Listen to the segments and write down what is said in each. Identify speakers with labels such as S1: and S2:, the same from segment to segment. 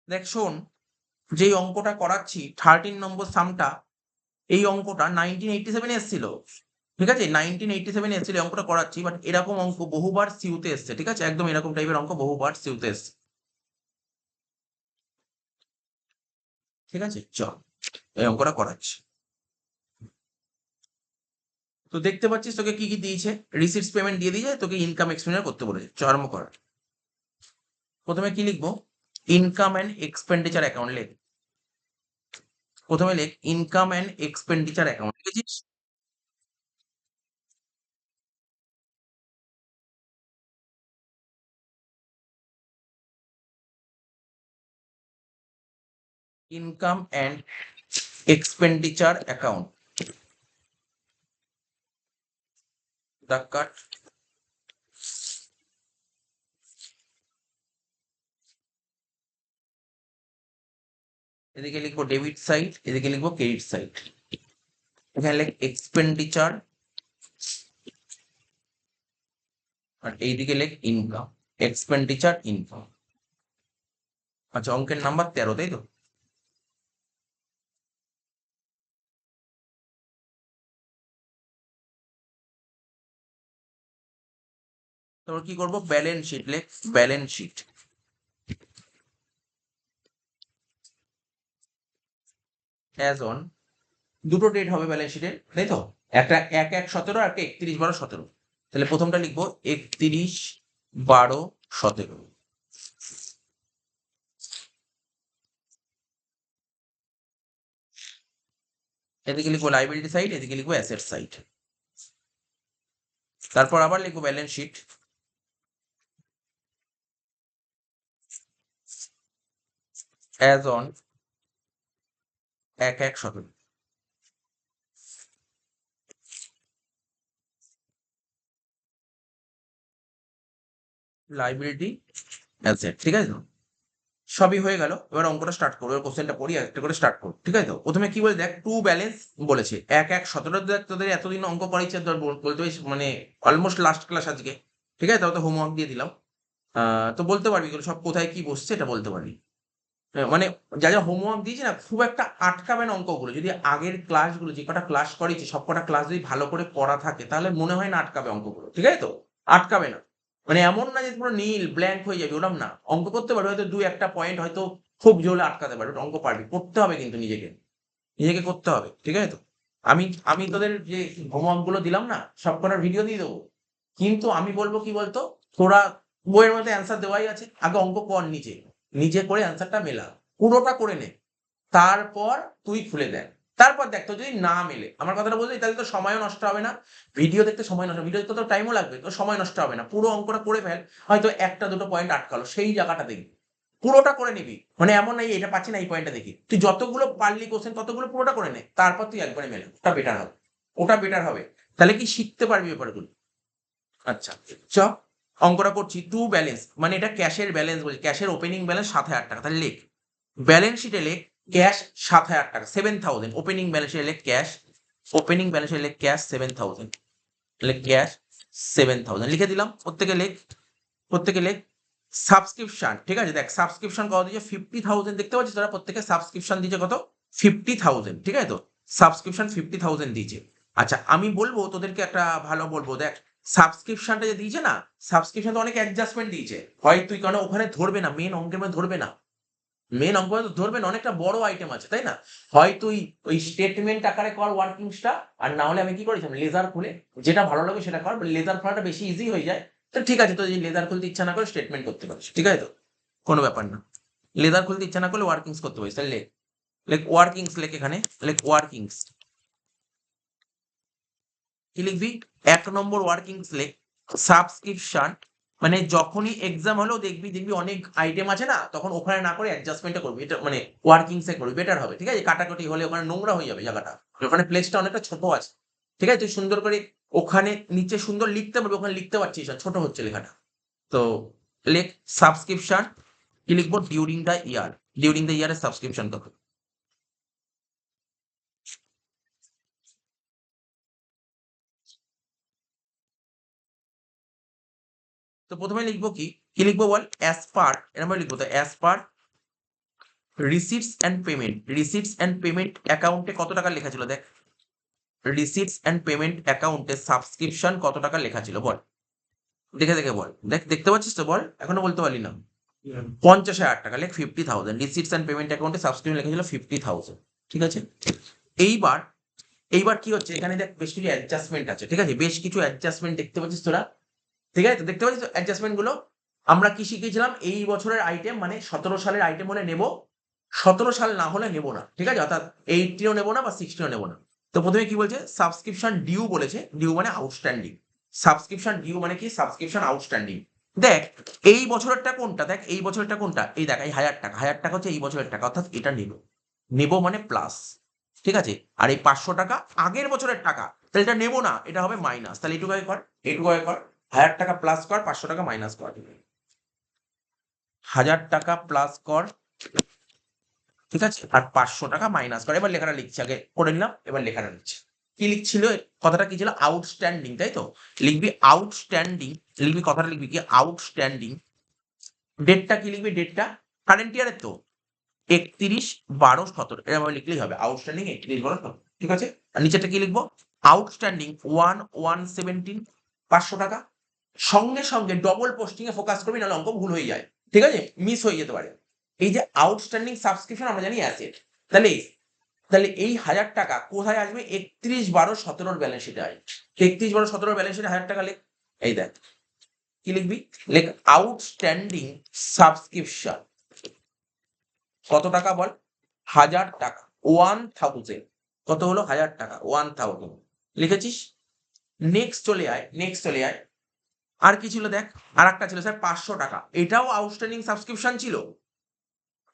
S1: দেখ শোন, যেই অঙ্কটা করাচ্ছি 13 নম্বর সামটা, এই অঙ্কটা 1987 এসেছিল। ঠিক আছে, 1987 এসেছিল, এই অঙ্কটা করাচ্ছি, বাট এরকম অঙ্ক বহুবার সিউতে এসছে। ঠিক আছে, একদম এরকম টাইপের অঙ্ক বহুবার সিউতে এসছে। ঠিক আছে, চল এই অঙ্কটা করাচ্ছি। তো দেখতে পাচ্ছিস তোকে কি কি দিয়েছে, রিসিটস পেমেন্ট দিয়ে দিয়েছে, তোকে ইনকাম এক্সপেন্ডিচার করতে বলেছে। চর্ম কর। প্রথমে কি লিখবো, ইনকাম অ্যান্ড এক্সপেন্ডিচার অ্যাকাউন্ট লেখ। প্রথমে লেখ ইনকাম অ্যান্ড এক্সপেন্ডিচার অ্যাকাউন্ট, লিখেছিস? ইনকাম অ্যান্ড এক্সপেন্ডিচার অ্যাকাউন্ট, দাগ কাট। এদিকে লিখবো ডেবিট সাইড, এদিকে লিখবো ক্রেডিট সাইড। এখানে লেখ এক্সপেন্ডিচার, আর এইদিকে লেখ ইনকাম, এক্সপেন্ডিচার ইনকাম। আচ্ছা, অঙ্কের নাম্বার 13, তাই তো? তারপর কি করবো, ব্যালেন্স শিট লেখ, ব্যালেন্স শিট। অ্যাজ অন, দুটো ডেট হবে ব্যালেন্স শিটে, তাই তো? একটা 1/1/17, একটা 31/12/17। তাহলে প্রথমটা লিখবো 31/12/17। এদিকে লিখবো লাইবিলিটি সাইড, এদিকে লিখবো অ্যাসেট সাইড। তারপর আবার লিখবো balance sheet, as on 1/1/17। Liability, asset, ঠিক আছে তো? সবই হয়ে গেল। এবার অঙ্কটা স্টার্ট করবো, এবার কোশ্চেনটা পড়ি, একটা করে স্টার্ট করবো। ঠিক আছে তো? প্রথমে কি বলে দেখ, টু ব্যালেন্স বলেছে 1/1/17। দেখ তোদের এতদিন অঙ্ক করাইছে, তোর বলতে পারিস মানে অলমোস্ট লাস্ট ক্লাস আজকে। ঠিক আছে, তাও তো হোমওয়ার্ক দিয়ে দিলাম। তো বলতে পারবি এগুলো সব কোথায় কি বসছে, এটা বলতে পারবি। মানে যা যা হোমওয়ার্ক দিয়েছে না, খুব একটা আটকাবে না অঙ্কগুলো। যদি আগের ক্লাসগুলো যে কটা ক্লাস করেছি সব কটা ক্লাস যদি ভালো করে পড়া থাকে, তাহলে মনে হয় না আটকাবে অঙ্কগুলো। ঠিক আছে তো? আটকাবে না। মানে এমন না যে পুরো নীল ব্ল্যাঙ্ক হয়ে যাবে, ওরম না। অঙ্ক করতে পারবে, হয়তো দুই একটা পয়েন্ট হয়তো খুব জোরে আটকাতে পারবে, অঙ্ক পারবি। করতে হবে কিন্তু নিজেকে, নিজেকে করতে হবে। ঠিক আছে তো? আমি আমি তোদের যে হোমওয়ার্ক গুলো দিলাম না, সব কটার ভিডিও দিয়ে দেবো। কিন্তু আমি বলবো কি বলতো, তোরা বইয়ের মধ্যে অ্যান্সার দেওয়াই আছে, আগে অঙ্ক কর নিজে, নিজে করে অ্যান্সারটা মেলা, পুরোটা করে নে। তারপর তুই খুলে দেখ। তারপর দেখ, তোর যদি না মেলে, আমার কথাটা বুঝলি, তাহলে তো সময়ও নষ্ট হবে না। ভিডিও দেখতে সময় নষ্ট, ভিডিও দেখতে তো টাইমও লাগবে, তো সময় নষ্ট হবে না। পুরো অঙ্কটা করে ফেল। হয়তো একটা দুটো পয়েন্ট আটকালো, সেই জায়গাটা দেখবি, পুরোটা করে নিবি। মানে এমন নাই এটা পাচ্ছি না, এই পয়েন্টটা দেখি। তুই যতগুলো পারলি কোশ্চেন ততগুলো পুরোটা করে নে, তারপর তুই একবারে মেলে, ওটা বেটার হবে। ওটা বেটার হবে। তাহলে কি শিখতে পারবি ব্যাপারগুলো। আচ্ছা, চ অঙ্কটা করছি। টু ব্যালেন্স মানে এটা ক্যাশের ব্যালেন্স বলছি, ক্যাশের ওপেনিং ব্যালেন্স 7,000 টাকা। তাহলে লেখ ব্যালেন্স শিটে লেখ ক্যাশ 7,000 টাকা, 7,000। ওপেনিং ব্যালেন্সে লেখ ক্যাশ, ওপেনিং ব্যালেন্সে লেখ ক্যাশ 7,000। লেখ ক্যাশ 7,000, লিখে দিলাম। প্রত্যেকে লেখ, প্রত্যেকে লেখ সাবস্ক্রিপশন। ঠিক আছে, দেখ সাবস্ক্রিপশন কত দিয়েছে, 50,000। দেখতে পাচ্ছিস তোরা, প্রত্যেকে সাবস্ক্রিপশন দিয়েছে কত, 50,000। ঠিক আছে তো? সাবস্ক্রিপশন 50,000 দিয়েছে। আচ্ছা, আমি বলবো তোদেরকে একটা ভালো বলবো, দেখ সাবস্ক্রিপশনটা যে দিয়েছে না, সাবস্ক্রিপশন তো অনেক অ্যাডজাস্টমেন্ট দিয়েছে। হয় তুই, কারণ ওখানে ধরবে না, মেন অঙ্কের মধ্যে ধরবে না, মেন অঙ্ক তো ধরবে না, অনেকটা বড় আইটেম আছে, তাই না? হয় তুই ওই স্টেটমেন্ট আকারে কর ওয়ার্কিংসটা, আর না হলে আমি কি করেছিলাম, লেজার খুলে, যেটা ভালো লাগে সেটা কর। লেজার খোলাটা বেশি ইজি হয়ে যায়। তো ঠিক আছে, তো যদি লেজার খুলতে ইচ্ছা না করে স্টেটমেন্ট করতে পারিস। ঠিক আছে তো? কোনো ব্যাপার না। লেজার খুলতে ইচ্ছা না করলে ওয়ার্কিংস করতে পারিস। তাহলে লেখ, লেখ ওয়ার্কিংস, লেখ এখানে, লেখ ওয়ার্কিংস। কি লিখবি, 1 নম্বর ওয়ার্কিংস লেখ সাবস্ক্রিপশন। মানে যখনই এক্সাম হলো দেখবি দেখবি অনেক আইটেম আছে না, তখন ওখানে না করে অ্যাডজাস্টমেন্টটা করবি, এটা মানে ওয়ার্কিংস এ করবি, বেটার হবে। ঠিক আছে, কাটাকাটি হলে ওখানে নোংরা হয়ে যাবে জায়গাটা, ওখানে প্লেসটা অনেকটা ছোট আছে। ঠিক আছে, তুই সুন্দর করে ওখানে নিচে সুন্দর লিখতে পারবি, ওখানে লিখতে পারছিস না, ছোট হচ্ছে লেখাটা। তো লেখ সাবস্ক্রিপশন। কি লিখবো, during the year, during the ইয়ারের সাবস্ক্রিপশন কত। তো প্রথমে লিখবো কি, কি লিখবো বল, অ্যাজ পার, এরকম লিখবো। তো as per receipts and payment অ্যাকাউন্টে কত টাকা লেখা ছিল দেখ, রিসিটস অ্যান্ড পেমেন্ট অ্যাকাউন্টে সাবস্ক্রিপশন কত টাকা লেখা ছিল বল, দেখে দেখে বল, দেখ দেখতে পাচ্ছিস তো বল, এখনো বলতে পারলি না। 50,000 টাকা, লেখ 50,000, রিসিটস অ্যান্ড পেমেন্ট অ্যাকাউন্টে সাবস্ক্রিপশন লেখা ছিল 50,000, ঠিক আছে। এইবার এইবার কি হচ্ছে, এখানে দেখ বেশ কিছু অ্যাডজাস্টমেন্ট আছে, ঠিক আছে, বেশ কিছু অ্যাডজাস্টমেন্ট দেখতে পাচ্ছিস তোরা, ঠিক আছে, তো দেখতে পাচ্ছিস অ্যাডজাস্টমেন্ট গুলো। আমরা কি শিখেছিলাম, এই বছরের আইটেম মানে 17 সালের আইটেম হলে নেব, 17 সাল না হলে নেব না, ঠিক আছে, অর্থাৎ 80ও নেব না বা 60ও নেব না। তো প্রথমে কি বলছে, সাবস্ক্রিপশন ডিউ বলেছে, ডিউ মানে আউটস্ট্যান্ডিং, সাবস্ক্রিপশন ডিউ মানে কি, সাবস্ক্রিপশন আউটস্ট্যান্ডিং। দেখ এই বছরেরটা কোনটা, দেখ এই বছরেরটা কোনটা, এই দেখ এই 1000 টাকা, 1000 টাকা হচ্ছে এই বছরের টাকা, অর্থাৎ এটা নেব, নেব মানে প্লাস, ঠিক আছে। আর এই 500 টাকা আগের বছরের টাকা, তাহলে এটা নেব না, এটা হবে মাইনাস, তাহলে এইটুকু আগে কর, এইটুকু আগে কর, 1000 টাকা প্লাস কর, 500 টাকা মাইনাস কর, 1000 টাকা প্লাস কর, ঠিক আছে, আর 500 টাকা মাইনাস কর। এবার লেখাটা লিখছি, আগে করে নিলাম, এবার লেখাটা লিখছি। কি লিখছিল, কথাটা কি ছিল, আউটস্ট্যান্ডিং, তাই তো, লিখবি আউটস্ট্যান্ডিং, লিখবি কথাটা লিখবি কি আউটস্ট্যান্ডিং, ডেটটা কি লিখবি, ডেটটা কারেন্ট ইয়ারের তো 31/12/17, এরকম লিখলেই হবে, আউটস্ট্যান্ডিং 31/12/17, ঠিক আছে। আর নিচেরটা কি লিখবো, আউটস্ট্যান্ডিং 1/1/17, 500 টাকা। সঙ্গে সঙ্গে ডবল পোস্টিং এ ফোকাস করবি, নাহলে অঙ্ক ভুল হয়ে যায়, ঠিক আছে, মিস হয়ে যেতে পারে। এই যে আউটস্ট্যান্ডিং সাবস্ক্রিপশন আমরা জানি অ্যাসেট, তাহলে তাহলে এই 1000 টাকা কোথায় আসবে, 31/12/17 ব্যালেন্স শিটে আসবে, 31/12/17 ব্যালেন্স শিটে 1000 টাকা লেখ, এই দেখ কি লিখবি, লেখ আউটস্ট্যান্ডিং সাবস্ক্রিপশন কত টাকা বল, 1000 টাকা, 1000, কত হলো 1000 টাকা, 1000 লিখেছিস। নেক্সট চলে আয়, নেক্সট চলে আয়, আর কি ছিল দেখ, আর একটা ছিল স্যার 500 টাকা, এটাও আউটস্ট্যান্ডিং সাবস্ক্রিপশন ছিল,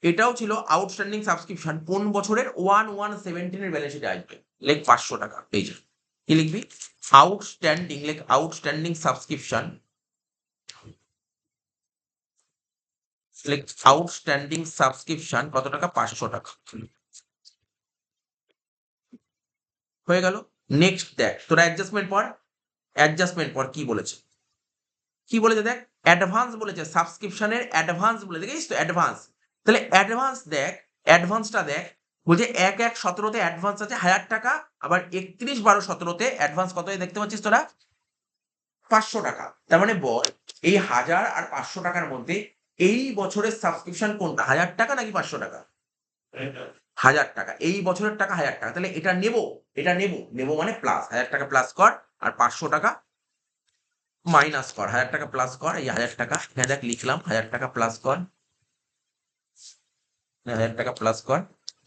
S1: এটাও ছিল আউটস্ট্যান্ডিং সাবস্ক্রিপশন, কোন বছরের 1/1/17 এর ব্যালেন্স শিটে আসবে, লেখ 500 টাকা, এই যে কি লিখবি, আউটস্ট্যান্ডিং, লেখ আউটস্ট্যান্ডিং সাবস্ক্রিপশন, লেখ আউটস্ট্যান্ডিং সাবস্ক্রিপশন কত টাকা, 500 টাকা, হয়ে গেল। নেক্সট দেখ তোরা অ্যাডজাস্টমেন্ট পর, অ্যাডজাস্টমেন্ট পর কি বলেছে, কি বলেছে দেখ, অ্যাডভান্স বলেছে, সাবস্ক্রিপশনের অ্যাডভান্স বলে, দেখিস তো অ্যাডভান্স, তাহলে অ্যাডভান্স দেখ, অ্যাডভান্সটা দেখ, বলছে 1/1/17 অ্যাডভান্স আছে 1000 টাকা, আবার 31/12/17 অ্যাডভান্স কত দেখতে পাচ্ছিস তোরা, 500 টাকা। তার মানে বল এই 1000 আর 500 টাকার মধ্যে এই বছরের সাবস্ক্রিপশন কোনটা, 1000 টাকা নাকি 500 টাকা, 1000 টাকা, এই বছরের টাকা 1000 টাকা, তাহলে এটা নেব, এটা নেব, নেব মানে প্লাস, 1000 টাকা প্লাস কর, আর 500 টাকা মাইনাস কর, 1000 টাকা প্লাস কর, এই 1000 টাকা এখানে দেখ লিখলাম, 1000 টাকা প্লাস কর, 1000 টাকা প্লাস কর,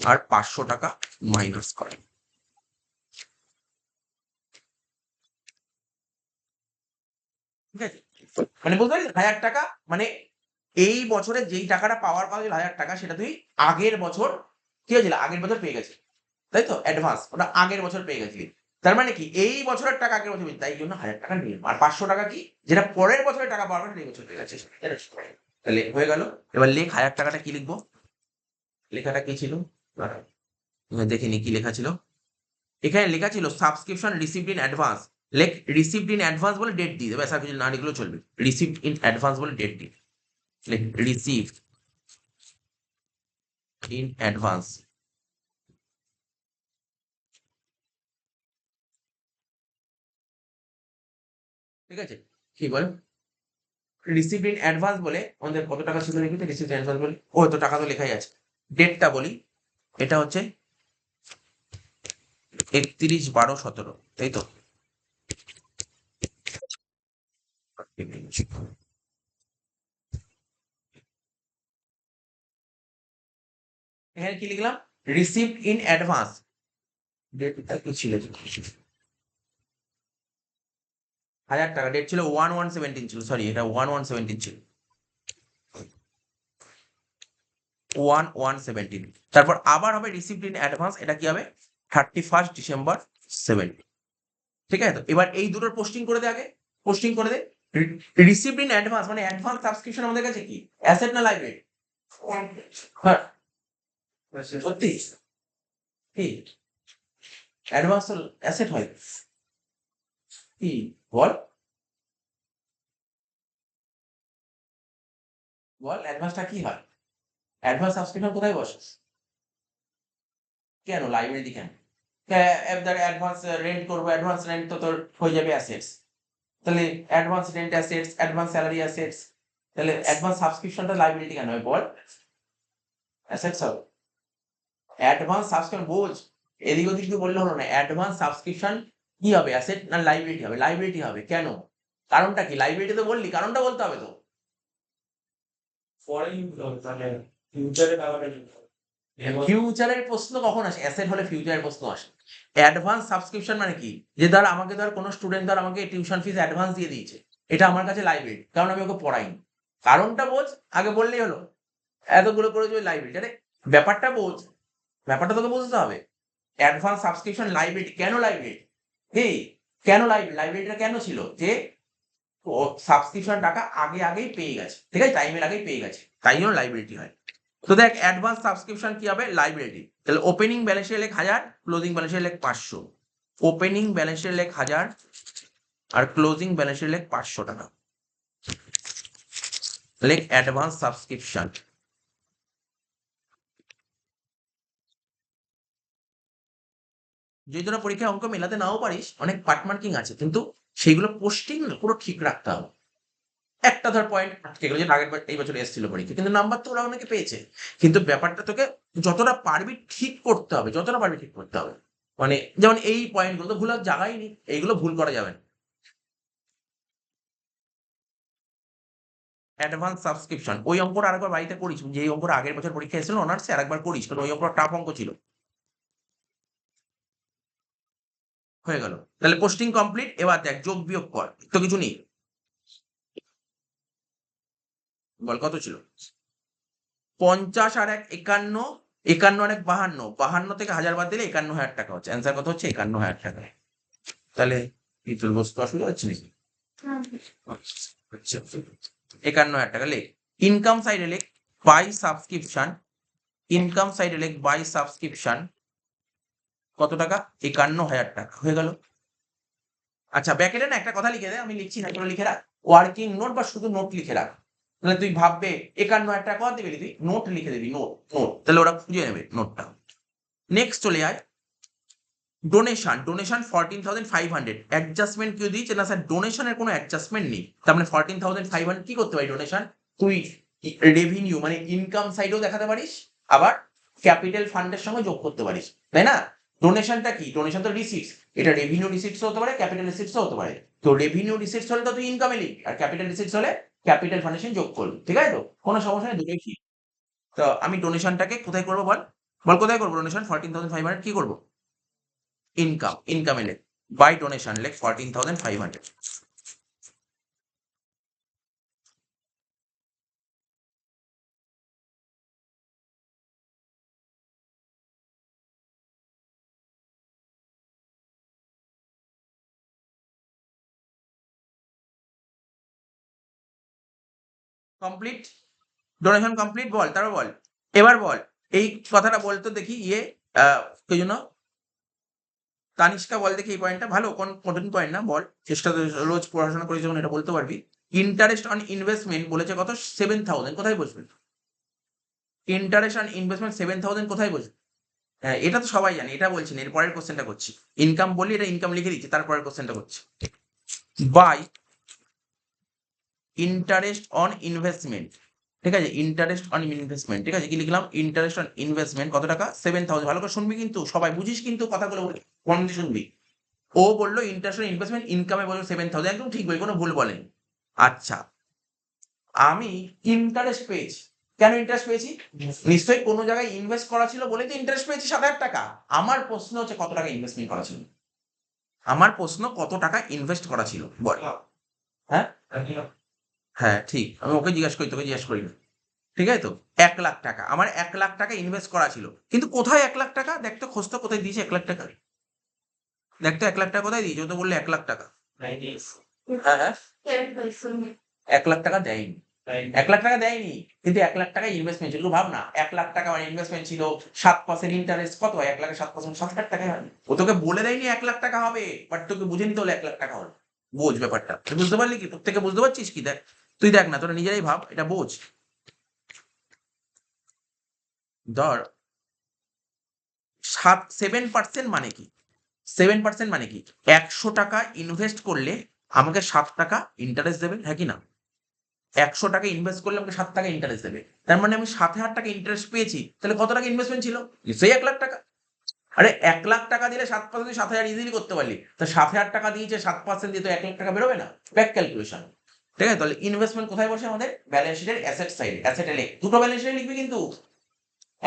S1: আর 500 টাকা মাইনাস কর, ঠিক আছে। মানে বলতে পারি 1000 টাকা মানে এই বছরে যেই টাকাটা পাওয়ার কথা ছিল 1000 টাকা, সেটা তুই আগের বছর কি হয়েছিল, আগের বছর পেয়ে গেছিস, তাই তো, অ্যাডভান্স ওটা আগের বছর পেয়ে গেছিলি, তার মানে কি এই বছরের টাকা আগের বছর পেয়েছিস, তাই জন্য 1000 টাকা নিয়ে, আর 500 টাকা কি, যেটা পরের বছরের টাকা পাওয়ার কথা এই বছর পেয়ে গেছিস, তাহলে হয়ে গেল। এবার লেখ 1000 টাকাটা কি লিখবো, লেখাটা কি ছিল, দাঁড়া, দেখিনি কি লেখা ছিল, এখানে লেখা ছিল সাবস্ক্রিপশন রিসিভড ইন অ্যাডভান্স, লেখ রিসিভড ইন অ্যাডভান্স বলে ডেট দিয়ে দেবে, আর কিছু না লিখলেও চলবে, রিসিভড ইন অ্যাডভান্স বলে ডেট দিয়ে, লেখ রিসিভড ইন অ্যাডভান্স, ঠিক আছে, কি বল, রিসিভড ইন অ্যাডভান্স বলে আমাদের কত টাকা ছিল দেখি তো, রিসিভড অ্যাডভান্স বলে, ও তো টাকা তো লেখাই আছে, ডেটটা বলি, এটা হচ্ছে 31/12/17, তাই তো, এখানে কি লিখলাম, রিসিভড ইন অ্যাডভান্স, ডেটটা কি ছিল, 1000 টাকা, ডেট ছিল 1/1/17 ছিল, সরি এটা 1/1/17 ছিল, 1/1/17, তারপর আবার হবে রিসিভড ইন অ্যাডভান্স, এটা কি হবে 31 ডিসেম্বর 17, ঠিক আছে। তো এবার এই দুটোর পোস্টিং করে দে, আগে পোস্টিং করে দে, রিসিভড ইন অ্যাডভান্স মানে অ্যাডভান্স সাবস্ক্রিপশন আমাদের কাছে কি অ্যাসেট না লাইব্রেরি, হ্যাঁ সত্যি কি, অ্যাডভান্স তো অ্যাসেট হয়, কি বল, বল অ্যাডভান্সটা কি হয়, অ্যাডভান্স সাবস্ক্রিপশন কোথায় বসে? কেন লাইব্রেরি কেন? এবার অ্যাডভান্স রেন্ট করবো, অ্যাডভান্স রেন্ট তো তোর হয়ে যাবে অ্যাসেটস। তাহলে advance rent assets, advance salary assets, তাহলে অ্যাডভান্স সাবস্ক্রিপশনটা লাইবিলিটি কেন হয় বল? অ্যাসেটস হবে। অ্যাডভান্স সাবস্ক্রিপশন বোঝ, এদিক ওদিক দিয়ে বললে হলো না। অ্যাডভান্স সাবস্ক্রিপশন কি হবে, অ্যাসেট না লাইবিলিটি হবে? লাইবিলিটি হবে। কেন? কারণটা কি? লাইবিলিটি তো বললি, কারণটা বলতে হবে তো।
S2: পরে ইউজ হবে, মানে ফিউচারে ব্যাপারটা ইউজ হবে।
S1: ফিউচারের প্রশ্ন কখন আসে? অ্যাসেট হলে ফিউচারের প্রশ্ন আসে। অ্যাডভান্স সাবস্ক্রিপশন মানে কি? যে ধর আমাকে ধর কোনো স্টুডেন্ট ধর আমাকে টিউশন ফিস অ্যাডভান্স দিয়ে দিয়েছে, এটা আমার কাছে লাইবিলিটি, কারণ আমি ওকে পড়াইনি। কারণটা বোঝ, আগে বললেই হলো। এতগুলো করে যে লাইবিলিটি, আরে ব্যাপারটা বোঝ, ব্যাপারটা তোকে বুঝতে হবে। অ্যাডভান্স সাবস্ক্রিপশন লাইবিলিটি, কেন লাইবিলিটি? এই কেন লাইবিলিটিটা কেন ছিল? যে ও সাবস্ক্রিপশন টাকা আগেই পেয়ে গেছে, ঠিক আছে, টাইমের আগেই পেয়ে গেছে, তাই জন্য লাইবিলিটি হয়। তো দেখ অ্যাডভান্স সাবস্ক্রিপশন কি হবে? লাইবিলিটি। তাহলে ওপেনিং ব্যালেন্সে লেখ 1000, ক্লোজিং ব্যালেন্সে লেখ 500। ওপেনিং ব্যালেন্সে লেখ 1000 আর ক্লোজিং ব্যালেন্সে লেখ 500 টাকা। লেখ অ্যাডভান্স সাবস্ক্রিপশন। যদি তোরা পরীক্ষায় অঙ্ক মেলাতে নাও পারিস, অনেক পার্ট মার্কিং আছে, কিন্তু সেইগুলো পোস্টিং পুরো ঠিক রাখতে হবে। একটা ধর পয়েন্ট আটকে গেল, যে আগের এই বছর এসেছিল পরীক্ষা, কিন্তু নাম্বার তো ওরা অনেকে পেয়েছে। কিন্তু ব্যাপারটা তোকে যতটা পারবি ঠিক করতে হবে, যতটা পারবি ঠিক করতে হবে। মানে যেমন এই পয়েন্টগুলো তো ভুল আর জায়গায় নেই, এইগুলো ভুল করা যাবে না। অ্যাডভান্স সাবস্ক্রিপশন ওই অঙ্কটা আরেকবার বাড়িতে করিস, যে অঙ্কটা আগের বছর পরীক্ষা এসেছিল অনার্সে, আরেকবার করিস, কারণ ওই অঙ্কটা টাফ অঙ্ক ছিল। হয়ে গেল। তাহলে পোস্টিং কমপ্লিট। এবার দেখ যোগ বিয়োগ কর, তো কিছু নেই। বল কত ছিল? 50 আর 1 51, 51 আর 1 52, 52 থেকে 1000 বাদ দিলে 51,000 টাকা হচ্ছে। অ্যান্সার কত হচ্ছে? 51,000 টাকা। তাহলে কি তোর বস্তু অসুবিধা হচ্ছে নাকি? আচ্ছা 51,000 টাকা লেখ। ইনকাম সাইডে লেখ বাই সাবস্ক্রিপশন। ইনকাম সাইডে লেখ বাই সাবস্ক্রিপশন কত টাকা? 51,000 টাকা। হয়ে গেল। আচ্ছা ব্যাকেটে না একটা কথা লিখে দে, আমি লিখছি না, এগুলো লিখে রাখ। ওয়ার্কিং নোট বা শুধু নোট লিখে রাখ। তাহলে তুই ভাববে 51,000 টাকা কত দিবি, তুই নোট লিখে দিবি, নোট নোট, তাহলে ওরা খুঁজে নেবে নোটটা। নেক্সট চলে আয়। Donation, donation 14,500। অ্যাডজাস্টমেন্ট কেউ দিয়েছে না স্যার? ডোনেশনের কোনো অ্যাডজাস্টমেন্ট নেই, তার মানে 14,500 কি করতে পারি ডোনেশন? তুই রেভিনিউ মানে ইনকাম সাইডেও দেখাতে পারিস, আবার ক্যাপিটাল ফান্ডের সঙ্গে যোগ করতে পারিস, তাই না? ডোনেশনটা কি? ডোনেশন তো রিসিটস, এটা রেভিনিউ রিসিটস হতে পারে, ক্যাপিটাল রিসিটস হতে পারে। তো রেভিনিউ রিসিটস হলে তো তুই ইনকামে লিখ, আর ক্যাপিটাল রিসিটস হলে ক্যাপিটাল ফান্ডের সঙ্গে যোগ করবি, ঠিক আছে? তো কোনো সমস্যা নেই, দুটোই ঠিক। তো আমি ডোনেশনটাকে কোথায় করবো বল? বল কোথায় করবো ডোনেশন? 14,500 কি করবো? ইনকাম, ইনকামে লেখ বাই ডোনেশন লেখ 14,500। কমপ্লিট? Donation complete? বল তারপর বল। এবার বল এই কথাটা বলতো দেখি, কে জন্য? তানিষ্কা বল দেখি এই পয়েন্টটা, ভালো কোন কঠিন পয়েন্ট না, বল। চেষ্টা তো রোজ পড়াশোনা করিস যখন এটা বলতে পারবি। ইন্টারেস্ট অন ইনভেস্টমেন্ট বলেছে কত? 7,000, কোথায় বসবে? ইন্টারেস্ট অন ইনভেস্টমেন্ট 7,000 কোথায় বসবে? হ্যাঁ এটা তো সবাই জানে, এটা বলছি না, এর পরের কোশ্চেনটা করছি। ইনকাম বললি, এটা ইনকাম লিখে দিচ্ছি, তারপরের কোশ্চেনটা করছি। বাই ইন্টারেস্ট অন ইনভেস্টমেন্ট, ঠিক আছে, ইন্টারেস্ট অন ইনভেস্টমেন্ট, ঠিক আছে, কি লিখলাম? ইন্টারেস্ট অন ইনভেস্টমেন্ট কত টাকা? 7,000। ভালো করে শুনবি কিন্তু, সবাই বুঝিস কিন্তু কথাগুলো, মন দিয়ে শুনবি। ও বললো ইন্টারেস্ট অন ইনভেস্টমেন্ট, ইনকামে বললো 7,000, একদম ঠিক বলি, কোনো ভুল বলেনি। আচ্ছা আমি ইন্টারেস্ট পেয়েছি, কেন ইন্টারেস্ট পেয়েছি? নিশ্চয়ই কোনো জায়গায় ইনভেস্ট করা ছিল বলেই তো ইন্টারেস্ট পেয়েছি 7,000 টাকা। আমার প্রশ্ন হচ্ছে কত টাকা ইনভেস্টমেন্ট করা ছিল? আমার প্রশ্ন কত টাকা ইনভেস্ট করা ছিল বল। হ্যাঁ হ্যাঁ ঠিক, আমি ওকে জিজ্ঞাসা করি, তোকে জিজ্ঞাসা করি না। ঠিক আছে তো, 1,00,000 টাকা, আমার 1,00,000 টাকা ইনভেস্ট করা ছিল, কিন্তু কোথায় 1,00,000 টাকা? দেখতো খোঁজ তো, কোথায় দিয়েছে 1,00,000 টাকা? দেখতো 1,00,000 টাকা কোথায় দিয়েছে? ও তো বললে 1,00,000 টাকা। হ্যাঁ হ্যাঁ 1,00,000 টাকা দেয়নি, 1,00,000 টাকা দেয়নি, কিন্তু 1,00,000 টাকা ইনভেস্টমেন্ট ছিল। ভাব না, 1,00,000 টাকা আমার ইনভেস্টমেন্ট ছিল, 7% ইন্টারেস্ট কত হয়? 1,00,000 7%, 7,000 টাকা হয়। ও তোকে বলে দেয়নি 1,00,000 টাকা হবে, বাট তোকে বুঝে নিতে হলো 1,00,000 টাকা হবে। বোঝ ব্যাপারটা, তুই বুঝতে পারলি কি? প্রত্যেকে বুঝতে পারছিস কি? দেখ তুই দেখ না, তোরা নিজেরাই ভাব, এটা বোঝ। ধর 7% মানে কি? 7% মানে কি? 100 টাকা ইনভেস্ট করলে আমাকে 7 টাকা ইন্টারেস্ট দেবে, হ্যাঁ কি না? 100 টাকা ইনভেস্ট করলে আমাকে 7 টাকা ইন্টারেস্ট দেবে। তার মানে আমি 7,000 টাকা ইন্টারেস্ট পেয়েছি। তাহলে কত টাকা ইনভেস্টমেন্ট ছিল? নিশ্চয়ই 1 লাখ টাকা। আরে 1 লাখ টাকা দিলে 7% 7,000 ইজিলি করতে পারলি। তো 7,000 টাকা দিয়েছে 7% দিয়ে তো 1 লাখ টাকা বেরোবে না? Back calculation. ঠিক আছে? তাহলে ইনভেস্টমেন্ট কোথায় বসে আমাদের? ব্যালেন্স শিটের অ্যাসেট সাইডে। অ্যাসেটে লিখ। দুটো ব্যালেন্স শিটে লিখবি কিন্তু।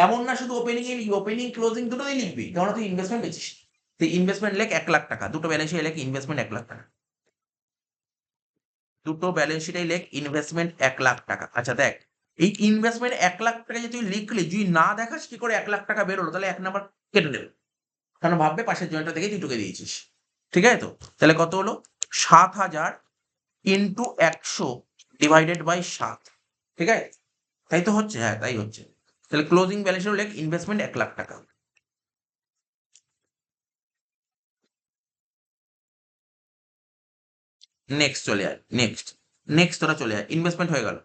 S1: এমন না শুধু ওপেনিং এ লিখবি, ওপেনিং ক্লোজিং দুটোতেই লিখবি। কারণ তুই ইনভেস্টমেন্ট পেয়েছিস। তুই ইনভেস্টমেন্ট লেখ 1 লাখ টাকা। দুটো ব্যালেন্স শিটে লেখ ইনভেস্টমেন্ট 1 লাখ টাকা। দুটো ব্যালেন্স শিটে লেখ ইনভেস্টমেন্ট 1 লাখ টাকা। আচ্ছা দেখ, এই ইনভেস্টমেন্ট 1 লাখ টাকা যে তুই লিখলি, যদি না দেখাস কি করে 1 লাখ টাকা বেরোলো, তাহলে 1 নাম্বার কেটে নেবে। কারণ ভাববে পাশের জয়েন্টটা দেখে তুই টুকে দিয়েছিস। ঠিক আছে তো? তাহলে কত হলো? 7,000 ইন্টু 100 ডিভাইডেড বাই 7। ঠিক আছে? তাই তো হচ্ছে? হ্যাঁ, তাই হচ্ছে। তাহলে ক্লোজিং ব্যালেন্স লেখ ইনভেস্টমেন্ট 1 লাখ টাকা। নেক্সট চলে আয়, নেক্সট তোরা চলে আয়। ইনভেস্টমেন্ট হয়ে গেল।